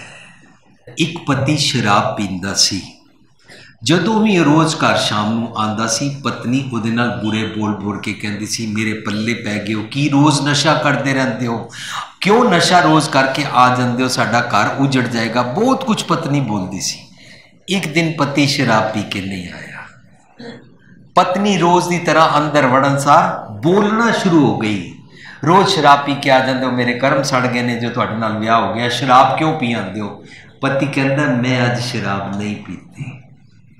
एक पति शराब पींदा सी, जदों भी रोज़ घर शाम नूं आंदा सी, पत्नी उहदे नाल बुरे बोल बोल के कहंदी सी, मेरे पल्ले पै गए हो, की रोज़ नशा करते रहंदे हो, क्यों नशा रोज़ करके आ जांदे हो, साडा घर उजड़ जाएगा। बहुत कुछ पत्नी बोलती सी। एक दिन पति शराब पी के नहीं आया। पत्नी रोज़ की तरह अंदर वड़न सार बोलना शुरू हो गई, रोज़ शराब पी के आ जाते हो, मेरे कर्म सड़ गए ने जो तुहाडे नाल विआह हो गया, शराब क्यों पी आंदे हो। पति कहता मैं अज शराब नहीं पीती,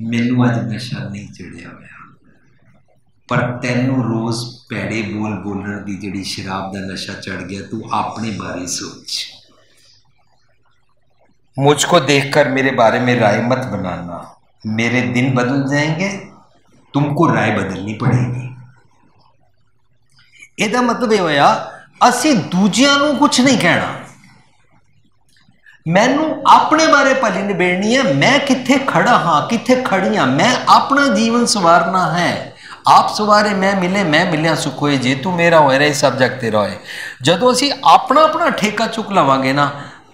मैनू अज नशा नहीं चढ़िया होया, पर तैनू रोज़ भैड़े बोल बोलने की जिहड़ी शराब का नशा चढ़ गया, तू अपने बारे सोच। मुझको देखकर मेरे बारे में राय मत बनाना, मेरे दिन बदल जाएंगे, तुमको राय बदलनी पड़ेगी। ਇਹਦਾ मतलब यह होया असी दूजियां नूं कुछ नहीं कहना, मैनू अपने बारे भली निबेड़नी है। मैं कित्थे खड़ा हाँ, कित्थे खड़ी हाँ, मैं अपना जीवन संवारना है। आप सवारे मैं मिलिया सुख होए, जे तू मेरा होए रहे सब जग तेरा होए। जदों असी अपना अपना ठेका चुक लवांगे ना,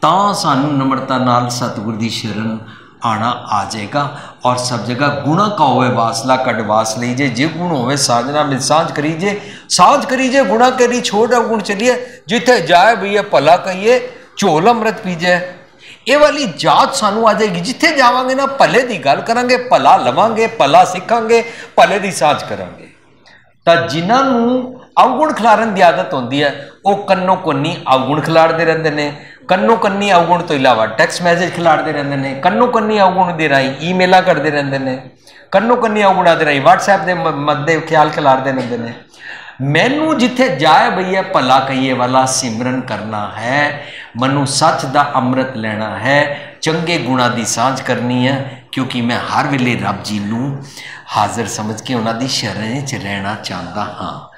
तां सानू नम्रता नाल सतगुर दी शरण आना आ जाएगा। और सब जगह गुणा का होवे वासला कटवास लीजिए, जे गुण होवे साजना में सांझ करीजे, सांझ करीजे गुणा करी छोड़ गुण चलिए, जिथे जाए भैया भला कहिए, झोल अमृत पीजे। ये वाली जात सानू आ जाएगी, जिथे जावांगे ना भले की गल करांगे, भला लवांगे, भला सीखांगे, भले की सांझ करांगे। तो जिन्होंने अवगुण खिलारन की आदत होती है, वो कन्नो कन्नी अवगुण खिलारते रहते हैं। कन्नो कन्नी अवगुण तो इलावा टैक्स मैसेज खिलारते रहते हैं, कन्नो कन्नी अवगुण के राही ईमेल करते रहते हैं, कन्नो कन्नी अवगुणा के राही वट्सएप के मध्य ख्याल खिलारते रहते हैं। मैनू जिथे जाए भैया भला कहिए वाला सिमरन करना है, मनु सच का अमृत लेना है, चंगे गुणा की सांझ करनी है, क्योंकि मैं हर वेले रब जी नूं हाजिर समझ के उन्होंने शरण च रहना चाहता हाँ।